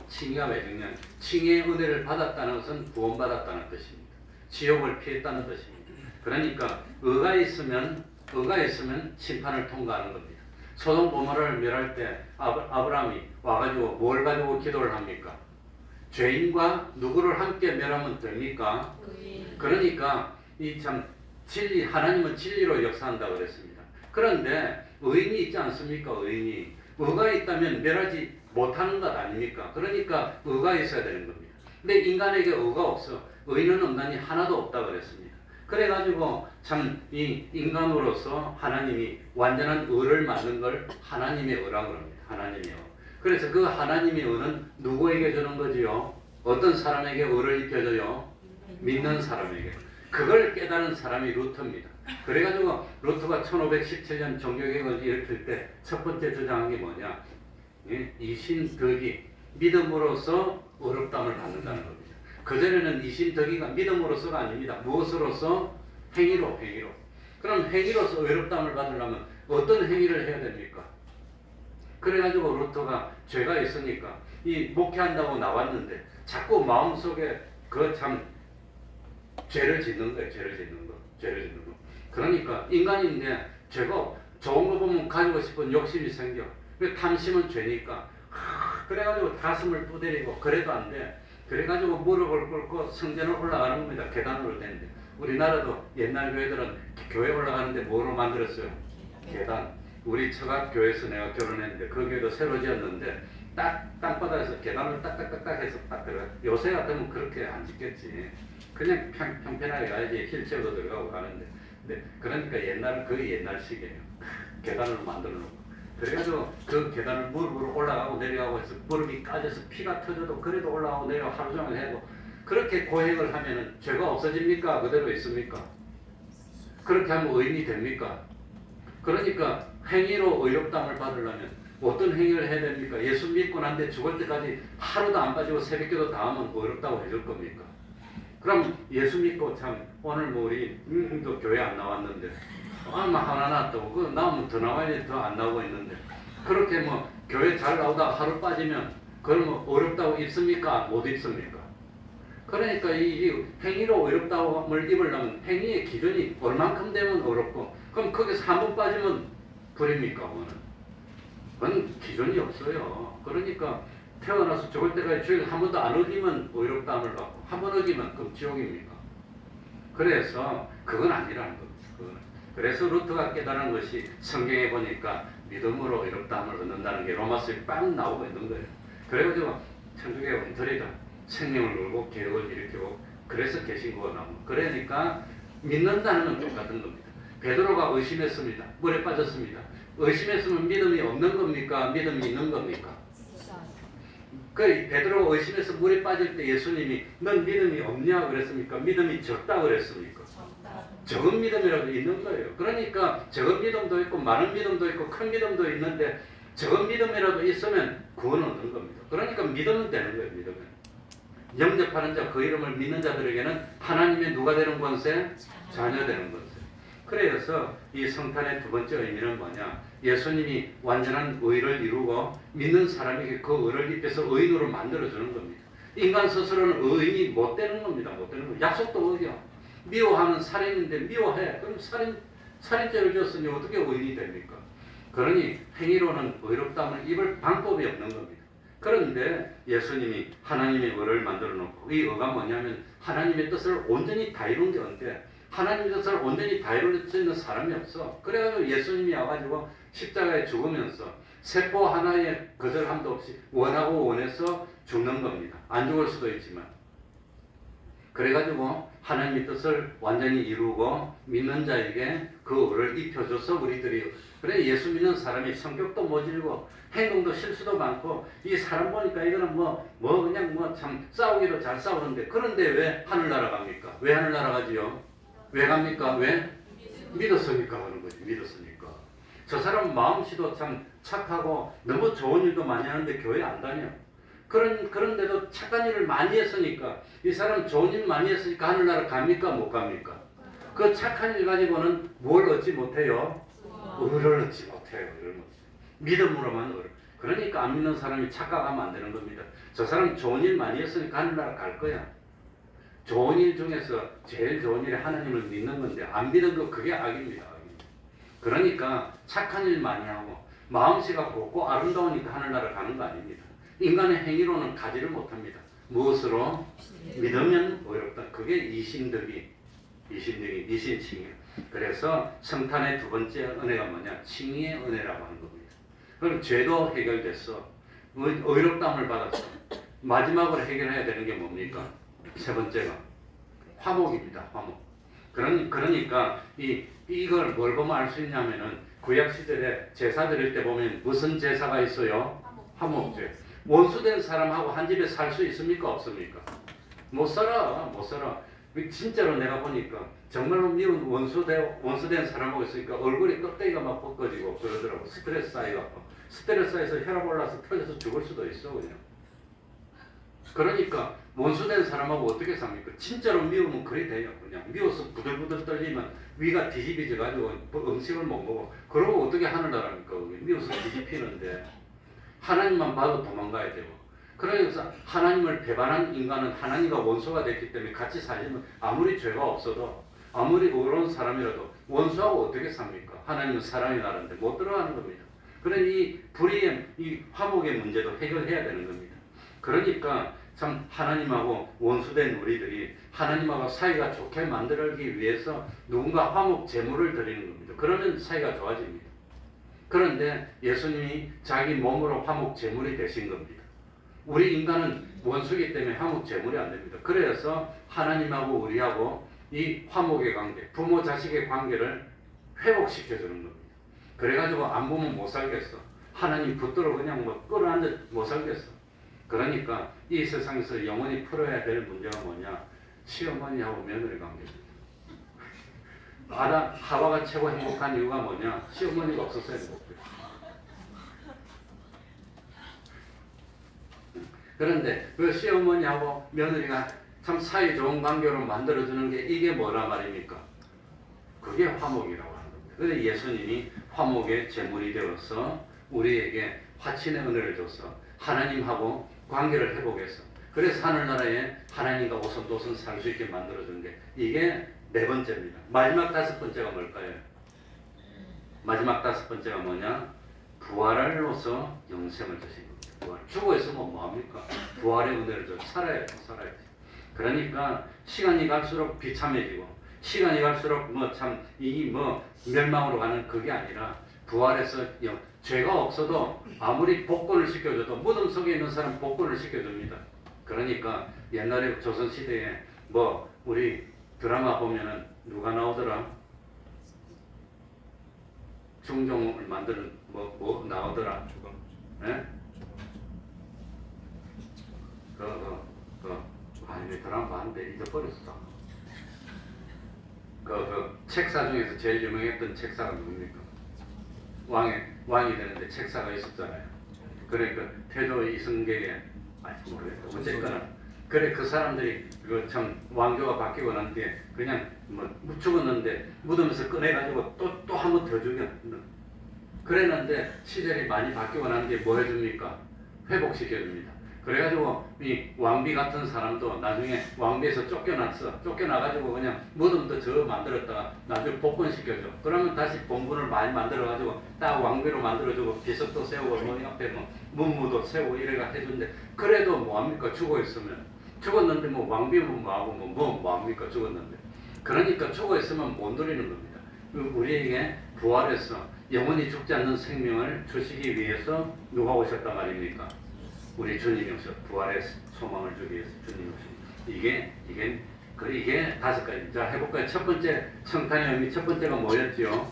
칭의의 은혜를 받았다는 것은 구원받았다는 뜻입니다. 지옥을 피했다는 뜻입니다. 그러니까 의가 있으면 심판을 통과하는 겁니다. 소돔 고모라를 멸할 때 아브라함이 와가지고 뭘 가지고 기도를 합니까? 죄인과 누구를 함께 멸하면 됩니까? 그러니까 이 참 진리, 하나님은 진리로 역사한다고 그랬습니다. 그런데 의인이 있지 않습니까? 의가 있다면 멸하지 못하는 것 아닙니까? 그러니까 의가 있어야 되는 겁니다. 근데 인간에게 의가 없어. 의는 없나니 하나도 없다고 그랬습니다. 그래가지고 참 이 인간으로서 하나님이 완전한 의를 만든 걸 하나님의 의라고 합니다. 하나님의 의. 그래서 그 하나님의 의는 누구에게 주는 거지요? 어떤 사람에게 의를 입혀줘요? 믿는 사람에게. 그걸 깨달은 사람이 루터입니다. 그래가지고 루터가 1517년 종교개혁을 일으킬 때 첫 번째 주장한 게 뭐냐? 이신덕이 믿음으로써 의롭다함을 받는다는 겁니다. 그전에는 이신덕이가 믿음으로서가 아닙니다. 무엇으로서? 행위로. 그럼 행위로서 의롭다함을 받으려면 어떤 행위를 해야 됩니까? 그래가지고 루터가 죄가 있으니까 이 목회한다고 나왔는데 자꾸 마음속에 그 참 죄를 짓는 거예요. 죄를 짓는 거. 그러니까 인간인데 죄가 좋은 거 보면 가지고 싶은 욕심이 생겨. 탐심은 죄니까. 그래가지고 가슴을 두드리고 그래도 안 돼. 그래가지고 무릎을 꿇고 성전을 올라가는 겁니다. 계단으로 되는데. 우리나라도 옛날 교회들은 교회 올라가는데 뭐로 만들었어요? 계단. 우리 처갓 교회에서 내가 결혼했는데 그 교회도 새로 지었는데 딱 땅바닥에서 계단을 딱딱딱딱 해서 딱 들어가. 요새 같으면 그렇게 안 짓겠지. 그냥 평평하게 가야지. 힐체어도 들어가고 가는데. 근데 그러니까 옛날은 거의 옛날식이에요. 계단으로 만들어 놓고. 그래가지고 그 계단을 무릎으로 올라가고 내려가고 해서 무릎이 까져서 피가 터져도 그래도 올라가고 내려가고 하루 종일 해도, 그렇게 고행을 하면은 죄가 없어집니까? 그대로 있습니까? 그렇게 하면 의인이 됩니까? 그러니까 행위로 의롭다함을 받으려면 어떤 행위를 해야 됩니까? 예수 믿고 난데 죽을 때까지 하루도 안 빠지고 새벽기도 다 하면 의롭다고 해줄 겁니까? 그럼 예수 믿고 참 오늘 뭐 우리 또 교회 안 나왔는데 아마 하나 놨다고 그 나오면 더 나와야지 더 안 나오고 있는데 그렇게 뭐 교회 잘 나오다가 하루 빠지면 그걸 뭐 어렵다고 입습니까? 못 입습니까? 그러니까 이 행위로 어렵다움을 입으려면 행위의 기준이 얼만큼 되면 어렵고 그럼 거기서 한 번 빠지면 불입니까? 그건 기준이 없어요. 그러니까 태어나서 죽을 때까지 주일 한 번도 안 어기면 어렵다함을 받고 한 번 어기면 그럼 지옥입니까? 그래서 그건 아니라는 겁니다. 그래서 루트가 깨달은 것이 성경에 보니까 믿음으로 어렵다함을 얻는다는 게 로마서에 빵 나오고 있는 거예요. 그래가지고 천주교의 엉터리다. 생명을 울고 개혁을 일으키고 그래서 계신구가 나옵니다. 그러니까 믿는다는 건 똑같은 겁니다. 베드로가 의심했습니다. 물에 빠졌습니다. 의심했으면 믿음이 없는 겁니까? 믿음이 있는 겁니까? 그 베드로가 의심해서 물에 빠질 때 예수님이 넌 믿음이 없냐 그랬습니까? 믿음이 적다 그랬습니까? 적은 믿음이라도 있는 거예요. 그러니까 적은 믿음도 있고 많은 믿음도 있고 큰 믿음도 있는데 적은 믿음이라도 있으면 구원 얻는 겁니다. 그러니까 믿으면 되는 거예요. 믿으면. 영접하는 자 그 이름을 믿는 자들에게는 하나님의 누가 되는 권세? 자녀 되는 권세. 그래서 이 성탄의 두 번째 의미는 뭐냐? 예수님이 완전한 의를 이루고 믿는 사람에게 그 의를 입혀서 의인으로 만들어주는 겁니다. 인간 스스로는 의인이 못 되는 겁니다. 못 되는 겁니다. 약속도 어겨. 미워하는 살인인데 미워해. 그럼 살인죄를 지었으니 어떻게 의인이 됩니까? 그러니 행위로는 의롭다함을 입을 방법이 없는 겁니다. 그런데 예수님이 하나님의 의를 만들어 놓고 이 의가 뭐냐면 하나님의 뜻을 온전히 다 이룬 게 언제 하나님의 뜻을 온전히 다 이룰 수 있는 사람이 없어. 그래가지고 예수님이 와가지고 십자가에 죽으면서 세포 하나의 거절함도 없이 원하고 원해서 죽는 겁니다. 안 죽을 수도 있지만 그래가지고 하나님의 뜻을 완전히 이루고 믿는 자에게 그 의를 입혀줘서 우리들이 그래 예수 믿는 사람이 성격도 모질고 행동도 실수도 많고 이 사람 보니까 이거는 그냥 참 싸우기도 잘 싸우는데 그런데 왜 하늘나라 갑니까? 왜 하늘나라 가지요? 왜 갑니까? 왜? 믿었으니까 하는 거지. 믿었으니까. 저 사람 마음씨도 참 착하고 너무 좋은 일도 많이 하는데 교회 안 다녀. 그런데도 착한 일을 많이 했으니까 이 사람 좋은 일 많이 했으니까 하늘나라 갑니까? 못 갑니까? 그 착한 일 가지고는 뭘 얻지 못해요? 의를 얻지 못해요. 믿음으로만 의를. 그러니까 안 믿는 사람이 착각하면 안 되는 겁니다. 저 사람 좋은 일 많이 했으니까 하늘나라 갈 거야. 좋은 일 중에서 제일 좋은 일이 하나님을 믿는 건데 안 믿는 거 그게 악입니다. 그러니까 착한 일 많이 하고 마음씨가 곱고 아름다우니까 하늘나라 가는 거 아닙니다. 인간의 행위로는 가지를 못합니다. 무엇으로? 믿으면 어렵다. 그게 이신칭이에요. 그래서 성탄의 두 번째 은혜가 뭐냐? 칭의의 은혜라고 하는 겁니다. 그럼 죄도 해결됐어. 의롭다함을 받았어. 마지막으로 해결해야 되는 게 뭡니까? 세 번째가 화목입니다. 화목. 그러니까 이걸 뭘 보면 알 수 있냐면은 구약 시절에 제사 드릴 때 보면 무슨 제사가 있어요? 화목제. 원수된 사람하고 한 집에 살 수 있습니까? 없습니까? 못 살아. 진짜로 내가 보니까 정말로 미운 원수된 사람하고 있으니까 얼굴이 껍데기가 막 벗겨지고 그러더라고. 스트레스 쌓여갖고. 스트레스 쌓여서 혈압 올라서 터져서 죽을 수도 있어 그냥. 그러니까 원수된 사람하고 어떻게 삽니까? 진짜로 미우면 그리 돼요. 그냥 미워서 부들부들 떨리면 위가 뒤집어져가지고 음식을 못 먹어. 그러고 어떻게 하늘나라입니까? 미워서 뒤집히는데 하나님만 봐도 도망가야 되고. 그래서 하나님을 배반한 인간은 하나님과 원수가 됐기 때문에 같이 살려면 아무리 죄가 없어도 아무리 의로운 사람이라도 원수하고 어떻게 삽니까? 하나님은 사랑의 나라인데 못 들어가는 겁니다. 그러니 이 불의의 이 화목의 문제도 해결해야 되는 겁니다. 그러니까 참 하나님하고 원수된 우리들이 하나님하고 사이가 좋게 만들기 위해서 누군가 화목 제물을 드리는 겁니다. 그러면 사이가 좋아집니다. 그런데 예수님이 자기 몸으로 화목 제물이 되신 겁니다. 우리 인간은 원수이기 때문에 화목 제물이 안 됩니다. 그래서 하나님하고 우리하고 이 화목의 관계, 부모 자식의 관계를 회복시켜주는 겁니다. 그래가지고 안 보면 못 살겠어. 하나님 붙들어 그냥 끌어안아 못 살겠어. 그러니까 이 세상에서 영원히 풀어야 될 문제가 뭐냐? 시어머니하고 며느리 관계입니다. 하와가 최고 행복한 이유가 뭐냐? 시어머니가 없어서 행복해. 그런데 그 시어머니하고 며느리가 참 사이 좋은 관계로 만들어주는 게 이게 뭐라 말입니까? 그게 화목이라고 하는 겁니다. 그래서 예수님이 화목의 제물이 되어서 우리에게 화친의 은혜를 줘서 하나님하고 관계를 회복해서 그래서 하늘나라에 하나님과 오손도손 살 수 있게 만들어주는 게 이게 네 번째입니다. 마지막 다섯 번째가 뭘까요? 마지막 다섯 번째가 뭐냐? 부활로서 영생을 주신 겁니다. 부활. 죽어 있으면 뭐합니까? 부활의 은혜를 줘. 살아야지. 그러니까 시간이 갈수록 비참해지고 시간이 갈수록 멸망으로 가는 그게 아니라 부활해서 죄가 없어도 아무리 복권을 시켜줘도 무덤 속에 있는 사람 복권을 시켜줍니다. 그러니까 옛날에 조선시대에 우리 드라마 보면은 누가 나오더라? 중종을 만드는 나오더라? 예? 아니 드라마 봤는데 잊어버렸어. 책사 중에서 제일 유명했던 책사가 누굽니까? 왕이 되는데 책사가 있었잖아요. 그러니까 태조 이승계의 모르겠다. 어쨌거나 그래 그 사람들이 참 왕조가 바뀌고 난 뒤에 그냥 죽었는데 무덤에서 꺼내가지고 또 한 번 더 죽여. 그랬는데 시절이 많이 바뀌고 난 뒤에 뭐 해줍니까? 회복시켜줍니다. 그래가지고 이 왕비 같은 사람도 나중에 왕비에서 쫓겨나가지고 그냥 무덤도 저 만들었다가 나중에 복권시켜줘. 그러면 다시 본분을 많이 만들어가지고 딱 왕비로 만들어주고 비석도 세우고 옆에 문무도 세우고 이래가 해준대. 그래도 뭐합니까? 죽었는데 왕비면 뭐하고 뭐합니까? 죽었는데. 그러니까 죽어있으면 못 누리는 겁니다. 우리에게 부활해서 영원히 죽지 않는 생명을 주시기 위해서 누가 오셨단 말입니까? 우리 주님이 오셔. 부활의 소망을 주기 위해서 주님이 오셔. 이게 다섯 가지. 자, 해볼까요? 첫 번째 성탄의 의미, 첫 번째가 뭐였지요?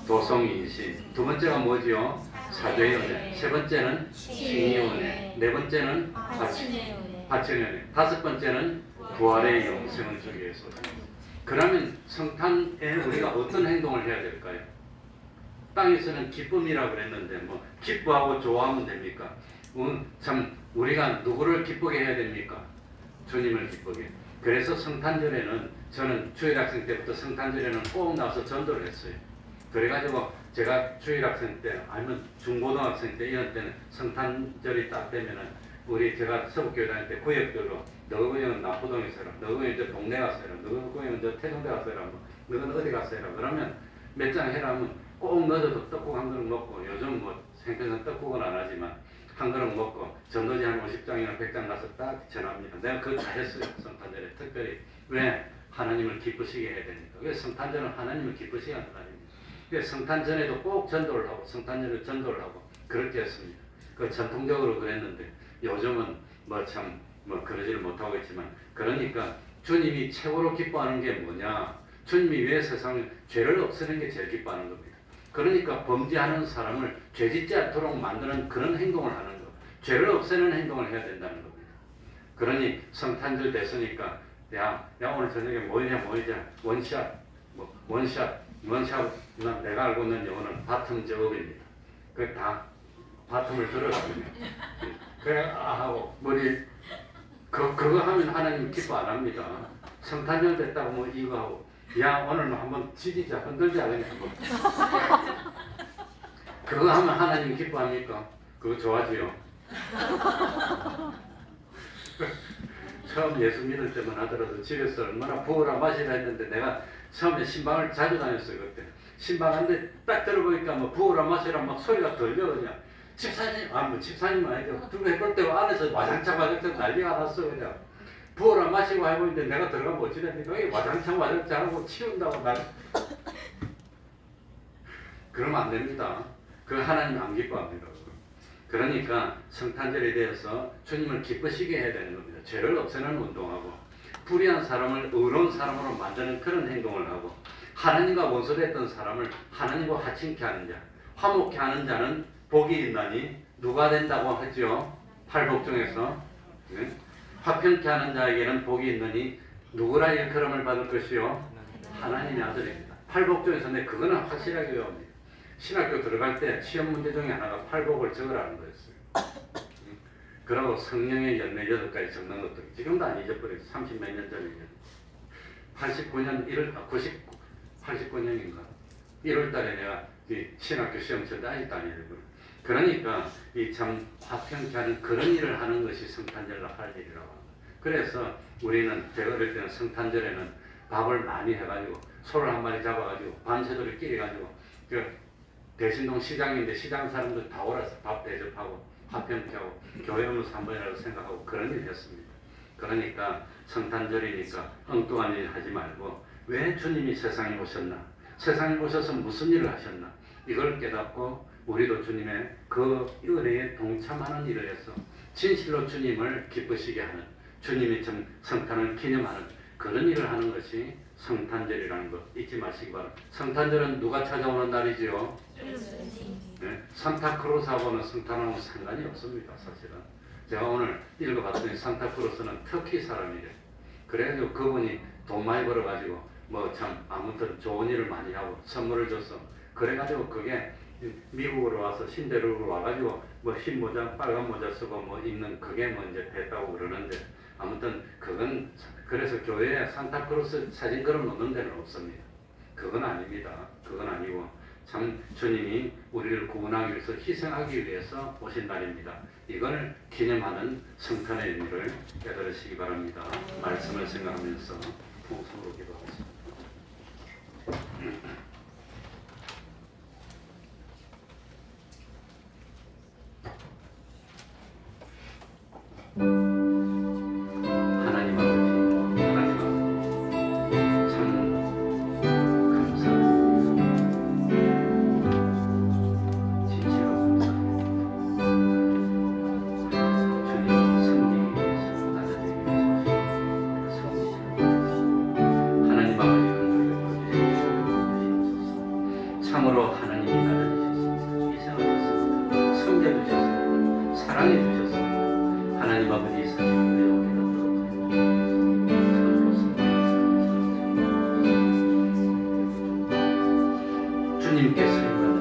도성인신. 두 번째가 뭐지요? 사죄의 은혜. 세 번째는 칭의의 은혜. 네 번째는 화친의 은혜. 다섯 번째는 부활의 영생을 주기 위해서 오십니다. 그러면 성탄에 우리가 어떤 행동을 해야 될까요? 땅에서는 기쁨이라고 그랬는데 기뻐하고 좋아하면 됩니까? 참 우리가 누구를 기쁘게 해야 됩니까? 주님을 기쁘게. 그래서 성탄절에는 저는 주일학생 때부터 성탄절에는 꼭 나와서 전도를 했어요. 그래가지고 제가 주일학생 때 아니면 중고등학생 때 이런 때는 성탄절이 딱 되면은 제가 서북교회 다닐 때 구역별로 너구형은 남포동에 살아, 너구형은 저 동네 가서 해라, 너구형은 저 태종대 가서 해라, 너는 어디 가서 해라. 그러면 몇 장 해라 하면 꼭 넣어도 떡국 한 그릇 먹고, 요즘 생편은 떡국은 안 하지만 한 그릇 먹고 전도지 한 50장이나 100장 가서 딱 전합니다. 내가 그거 다 했어요. 성탄절에 특별히. 왜? 하나님을 기쁘시게 해야 되니까. 그래서 성탄절은 하나님을 기쁘시게 하는 날입니다. 그래서 성탄전에도 꼭 전도를 하고 성탄절에 전도를 하고 그렇게 했습니다. 그 전통적으로 그랬는데 요즘은 그러지를 못하고 있지만, 그러니까 주님이 최고로 기뻐하는 게 뭐냐? 주님이 왜 세상에 죄를 없애는 게 제일 기뻐하는 겁니다. 그러니까 범죄하는 사람을 죄짓지 않도록 만드는 그런 행동을 하는 것, 죄를 없애는 행동을 해야 된다는 겁니다. 그러니 성탄절 됐으니까 야 오늘 저녁에 뭐이냐 원샷 내가 알고 있는 영어는 바텀 저업입니다. 그 다 바텀을 들어가거든요. 그래 하고 그거 하면 하나님 기뻐 안 합니다. 성탄절 됐다고 이거 하고 야 오늘 한번 지지자 흔들자 그냥 한번 그거 하면 하나님 기뻐합니까? 그거 좋아지요. 처음 예수 믿을 때만 하더라도 집에서 얼마나 부어라 마시라 했는데, 내가 처음에 신방을 자주 다녔어요. 그때 신방한데 딱 들어보니까 부어라 마시라 막 소리가 들려. 그냥 집사님 아니죠. 누구 해볼 때 안에서 와장창 난리가 났어. 그냥 부어라 마시고 하고 있는데 내가 들어가면 어찌됐니까? 이게 와장창 하고 치운다고 그러면 안 됩니다. 그 하나님 안 기뻐합니다. 그러니까 성탄절에 대해서 주님을 기쁘시게 해야 되는 겁니다. 죄를 없애는 운동하고 불의한 사람을 의로운 사람으로 만드는 그런 행동을 하고, 하나님과 원수됐던 사람을 하나님과 화친케 하는 자, 화목케 하는 자는 복이 있나니 누가 된다고 했죠? 팔복 중에서 화평케 하는 자에게는 복이 있느니 누구라 일컬음을 받을 것이요? 하나님의 아들입니다. 팔복 중에서 그거는 확실하게 외웁니다. 신학교 들어갈 때 시험 문제 중에 하나가 팔복을 적으라는 거였어요. 그리고 성령의 열매 8가지 적는 것도 지금도 안 잊어버려요. 30몇 년 전이죠. 89년 89년인가 1월 달에 내가 이 신학교 시험 쳤는데 아직도 안 잊어버려요. 그러니까 이 참 화평케 하는 그런 일을 하는 것이 성탄절로 할 일이라고 합니다. 그래서 우리는 제가 어릴 때는 성탄절에는 밥을 많이 해가지고 소를 한 마리 잡아가지고 밤새도록 끼려가지고 그 대신동 시장인데 시장 사람들 다 오라서 밥 대접하고 화평케 하고 교회 오면서 한 번이라도 생각하고 그런 일을 했습니다. 그러니까 성탄절이니까 엉뚱한 일 하지 말고 왜 주님이 세상에 오셨나? 세상에 오셔서 무슨 일을 하셨나? 이걸 깨닫고 우리도 주님의 그 은혜에 동참하는 일을 해서 진실로 주님을 기쁘시게 하는, 주님이 참 성탄을 기념하는 그런 일을 하는 것이 성탄절이라는 것 잊지 마시기 바랍니다. 성탄절은 누가 찾아오는 날이지요? 네? 산타크로스하고는 성탄하고는 상관이 없습니다. 사실은 제가 오늘 읽어봤더니 산타크로스는 터키 사람이래요. 그래가지고 그분이 돈 많이 벌어가지고 뭐 참 아무튼 좋은 일을 많이 하고 선물을 줬어. 그래가지고 그게 미국으로 와서 신대륙으로 와가지고 뭐 흰 모자 빨간 모자 쓰고 뭐 입는 그게 뭐 이제 됐다고 그러는데 아무튼 그건 그래서 교회에 산타크로스 사진 걸어 놓는 데는 없습니다. 그건 아닙니다. 그건 아니고 참 주님이 우리를 구원하기 위해서 희생하기 위해서 오신 날입니다. 이걸 기념하는 성탄의 의미를 깨달으시기 바랍니다. 말씀을 생각하면서 통성으로 기도하겠습니다. 하나님 아버지, 하나님 아버지, 참 감사합니다. 진실로 감사합니다. 주님 섬기기 위해서, 낮아지기 위해서 섬기시는 하나님 아버지 긍휼히 참으로 하나님이 낮아지셨습니다. 희생하셨습니다. 섬겨주셨습니다. 사랑해주셨습니다. 하나님 아버지 이 사실을 여기다 들어드립니다. 주님께서 인간을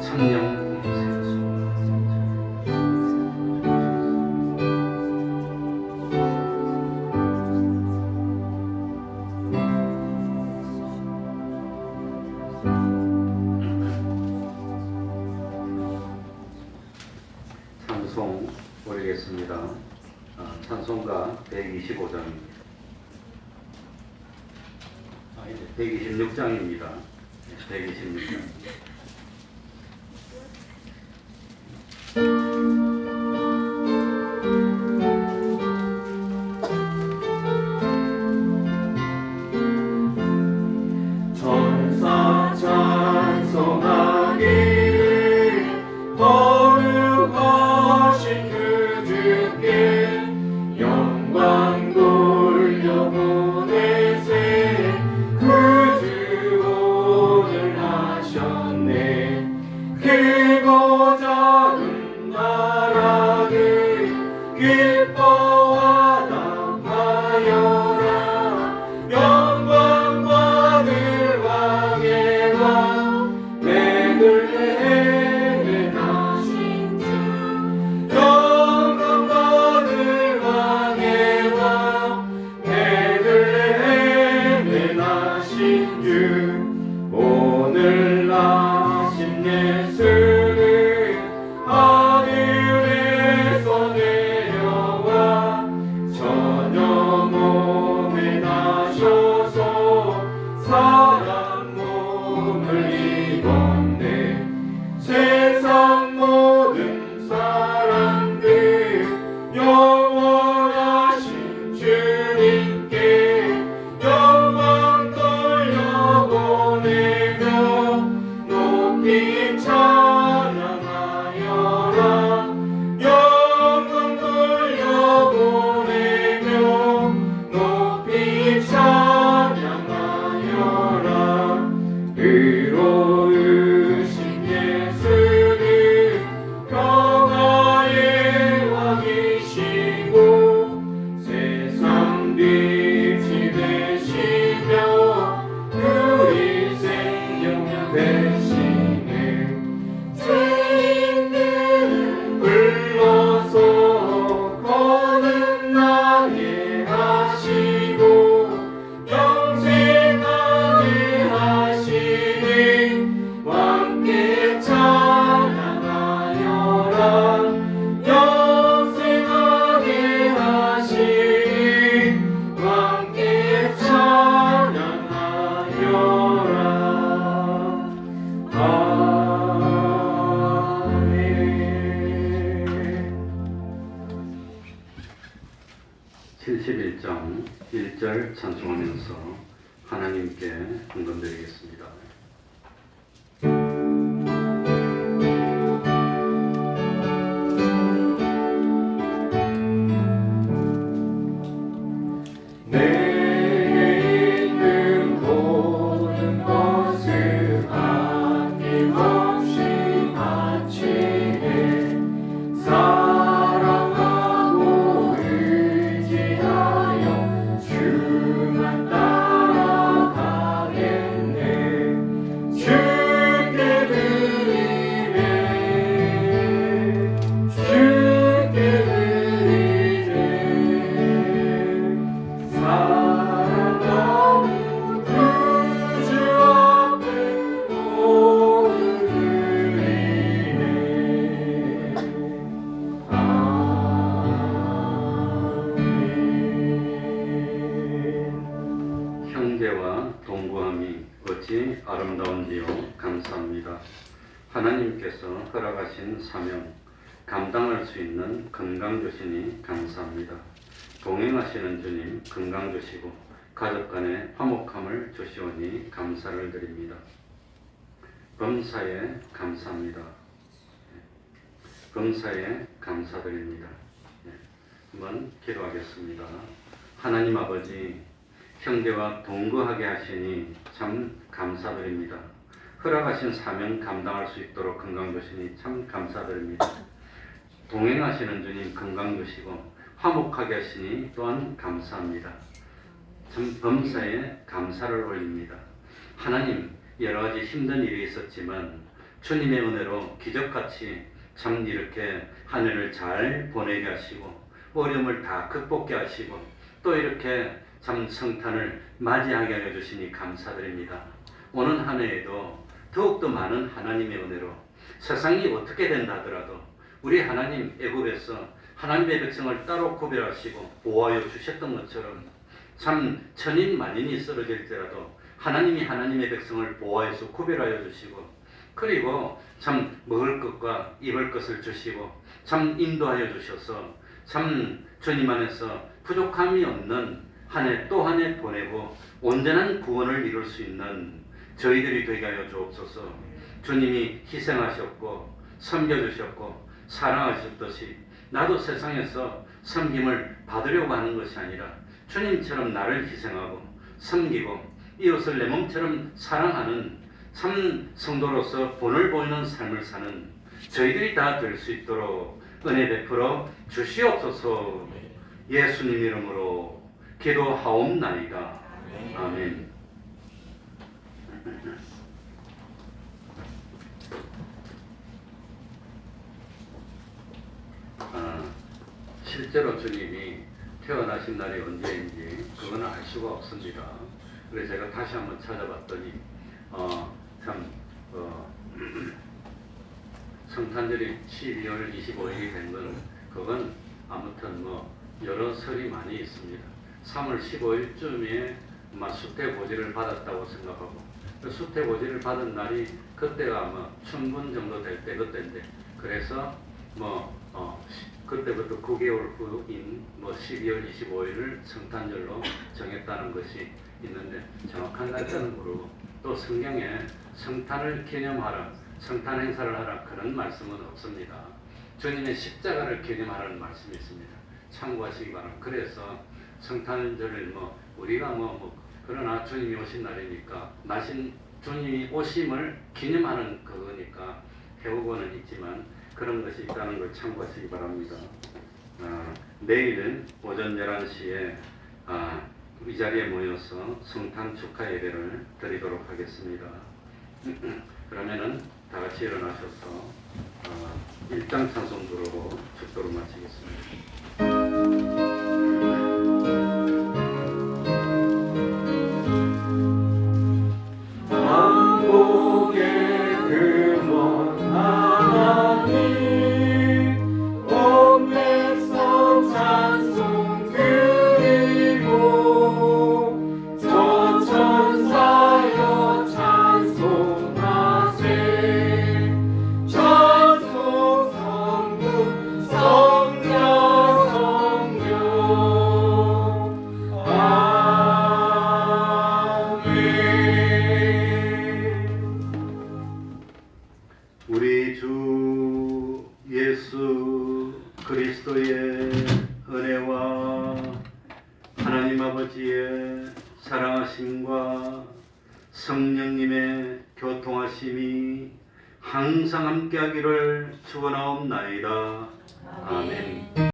성령 찬송 올리겠습니다. 찬송가 125장입니다. 126장입니다. 126장. 천사 찬송하기를 거룩하신 그 주께 영광 돌려보내세. 그 주 오늘 하셨네. 크고 작은 나라들 기뻐하다 하여라. 영광 받을 왕의 왕 베들레헴에 나신 주. 영광 받을 왕의 왕 베들레헴에 나신 주. 오늘 나신 예수는 하늘에서 내려와 전혀 몸에 나셔서 사람 몸을 입었네. 세상 모든 사람들 영원하신 주님께 영광 돌려보내며 높이 찬양하여라. 영광 돌려보내며 높이 찬양하여라. 의로우신 예수는 평화의 왕이시고 세상 빛이 되시며 우리 생명 되시네. 1절 찬송하면서 하나님께 헌금드리겠습니다. 형제와 동거함이 어찌 아름다운지요. 감사합니다. 하나님께서 허락하신 사명, 감당할 수 있는 건강 주시니 감사합니다. 동행하시는 주님 건강 주시고 가족 간의 화목함을 주시오니 감사를 드립니다. 범사에 감사합니다. 범사에 감사드립니다. 한번 기도하겠습니다. 하나님 아버지, 형제와 동거하게 하시니 참 감사드립니다. 허락하신 사명 감당할 수 있도록 건강 주시니 참 감사드립니다. 동행하시는 주님 건강 주시고 화목하게 하시니 또한 감사합니다. 참 범사에 감사를 올립니다. 하나님, 여러 가지 힘든 일이 있었지만 주님의 은혜로 기적같이 참 이렇게 한 해를 잘 보내게 하시고 어려움을 다 극복게 하시고 또 이렇게 참 성탄을 맞이하게 하여 주시니 감사드립니다. 오는 한 해에도 더욱더 많은 하나님의 은혜로 세상이 어떻게 된다 하더라도 우리 하나님 애굽에서 하나님의 백성을 따로 구별하시고 보호하여 주셨던 것처럼 참 천인 만인이 쓰러질지라도 하나님이 하나님의 백성을 보호해서 구별하여 주시고 그리고 참 먹을 것과 입을 것을 주시고 참 인도하여 주셔서 참 주님 안에서 부족함이 없는 한 해 또 한 해 보내고 온전한 구원을 이룰 수 있는 저희들이 되게 하여 주옵소서. 주님이 희생하셨고 섬겨주셨고 사랑하셨듯이 나도 세상에서 섬김을 받으려고 하는 것이 아니라 주님처럼 나를 희생하고 섬기고 이웃을 내 몸처럼 사랑하는 참 성도로서 본을 보이는 삶을 사는 저희들이 다 될 수 있도록 은혜 베풀어 주시옵소서. 예수님 이름으로 기도하옵나이다. 아멘. 실제로 주님이 태어나신 날이 언제인지 그거는 알 수가 없습니다. 그래서 제가 다시 한번 찾아봤더니 성탄절이 12월 25일이 된 건 그건 아무튼 여러 설이 많이 있습니다. 3월 15일쯤에 수태고지를 받았다고 생각하고 그 수태고지를 받은 날이 그때가 아마 춘분 정도 될 때 그때인데 그래서 그때부터 9개월 후인 12월 25일을 성탄절로 정했다는 것이 있는데 정확한 날짜는 모르고 또 성경에 성탄을 기념하라, 성탄 행사를 하라 그런 말씀은 없습니다. 주님의 십자가를 기념하라는 말씀이 있습니다. 참고하시기 바랍니다. 그래서 성탄절을 우리가 그러나 주님이 오신 날이니까 주님이 오심을 기념하는 그거니까 배우고는 있지만 그런 것이 있다는 걸 참고하시기 바랍니다. 내일은 오전 11시에 이 자리에 모여서 성탄 축하 예배를 드리도록 하겠습니다. 그러면은 다 같이 일어나셔서 1장 찬송 부르고 축도를 마치겠습니다. 성자 성령 우리 주 예수 그리스도의 은혜와 하나님 아버지의 사랑하심과 성령님의 교통하심이 항상 함께하기를 축원하옵나이다. 아멘.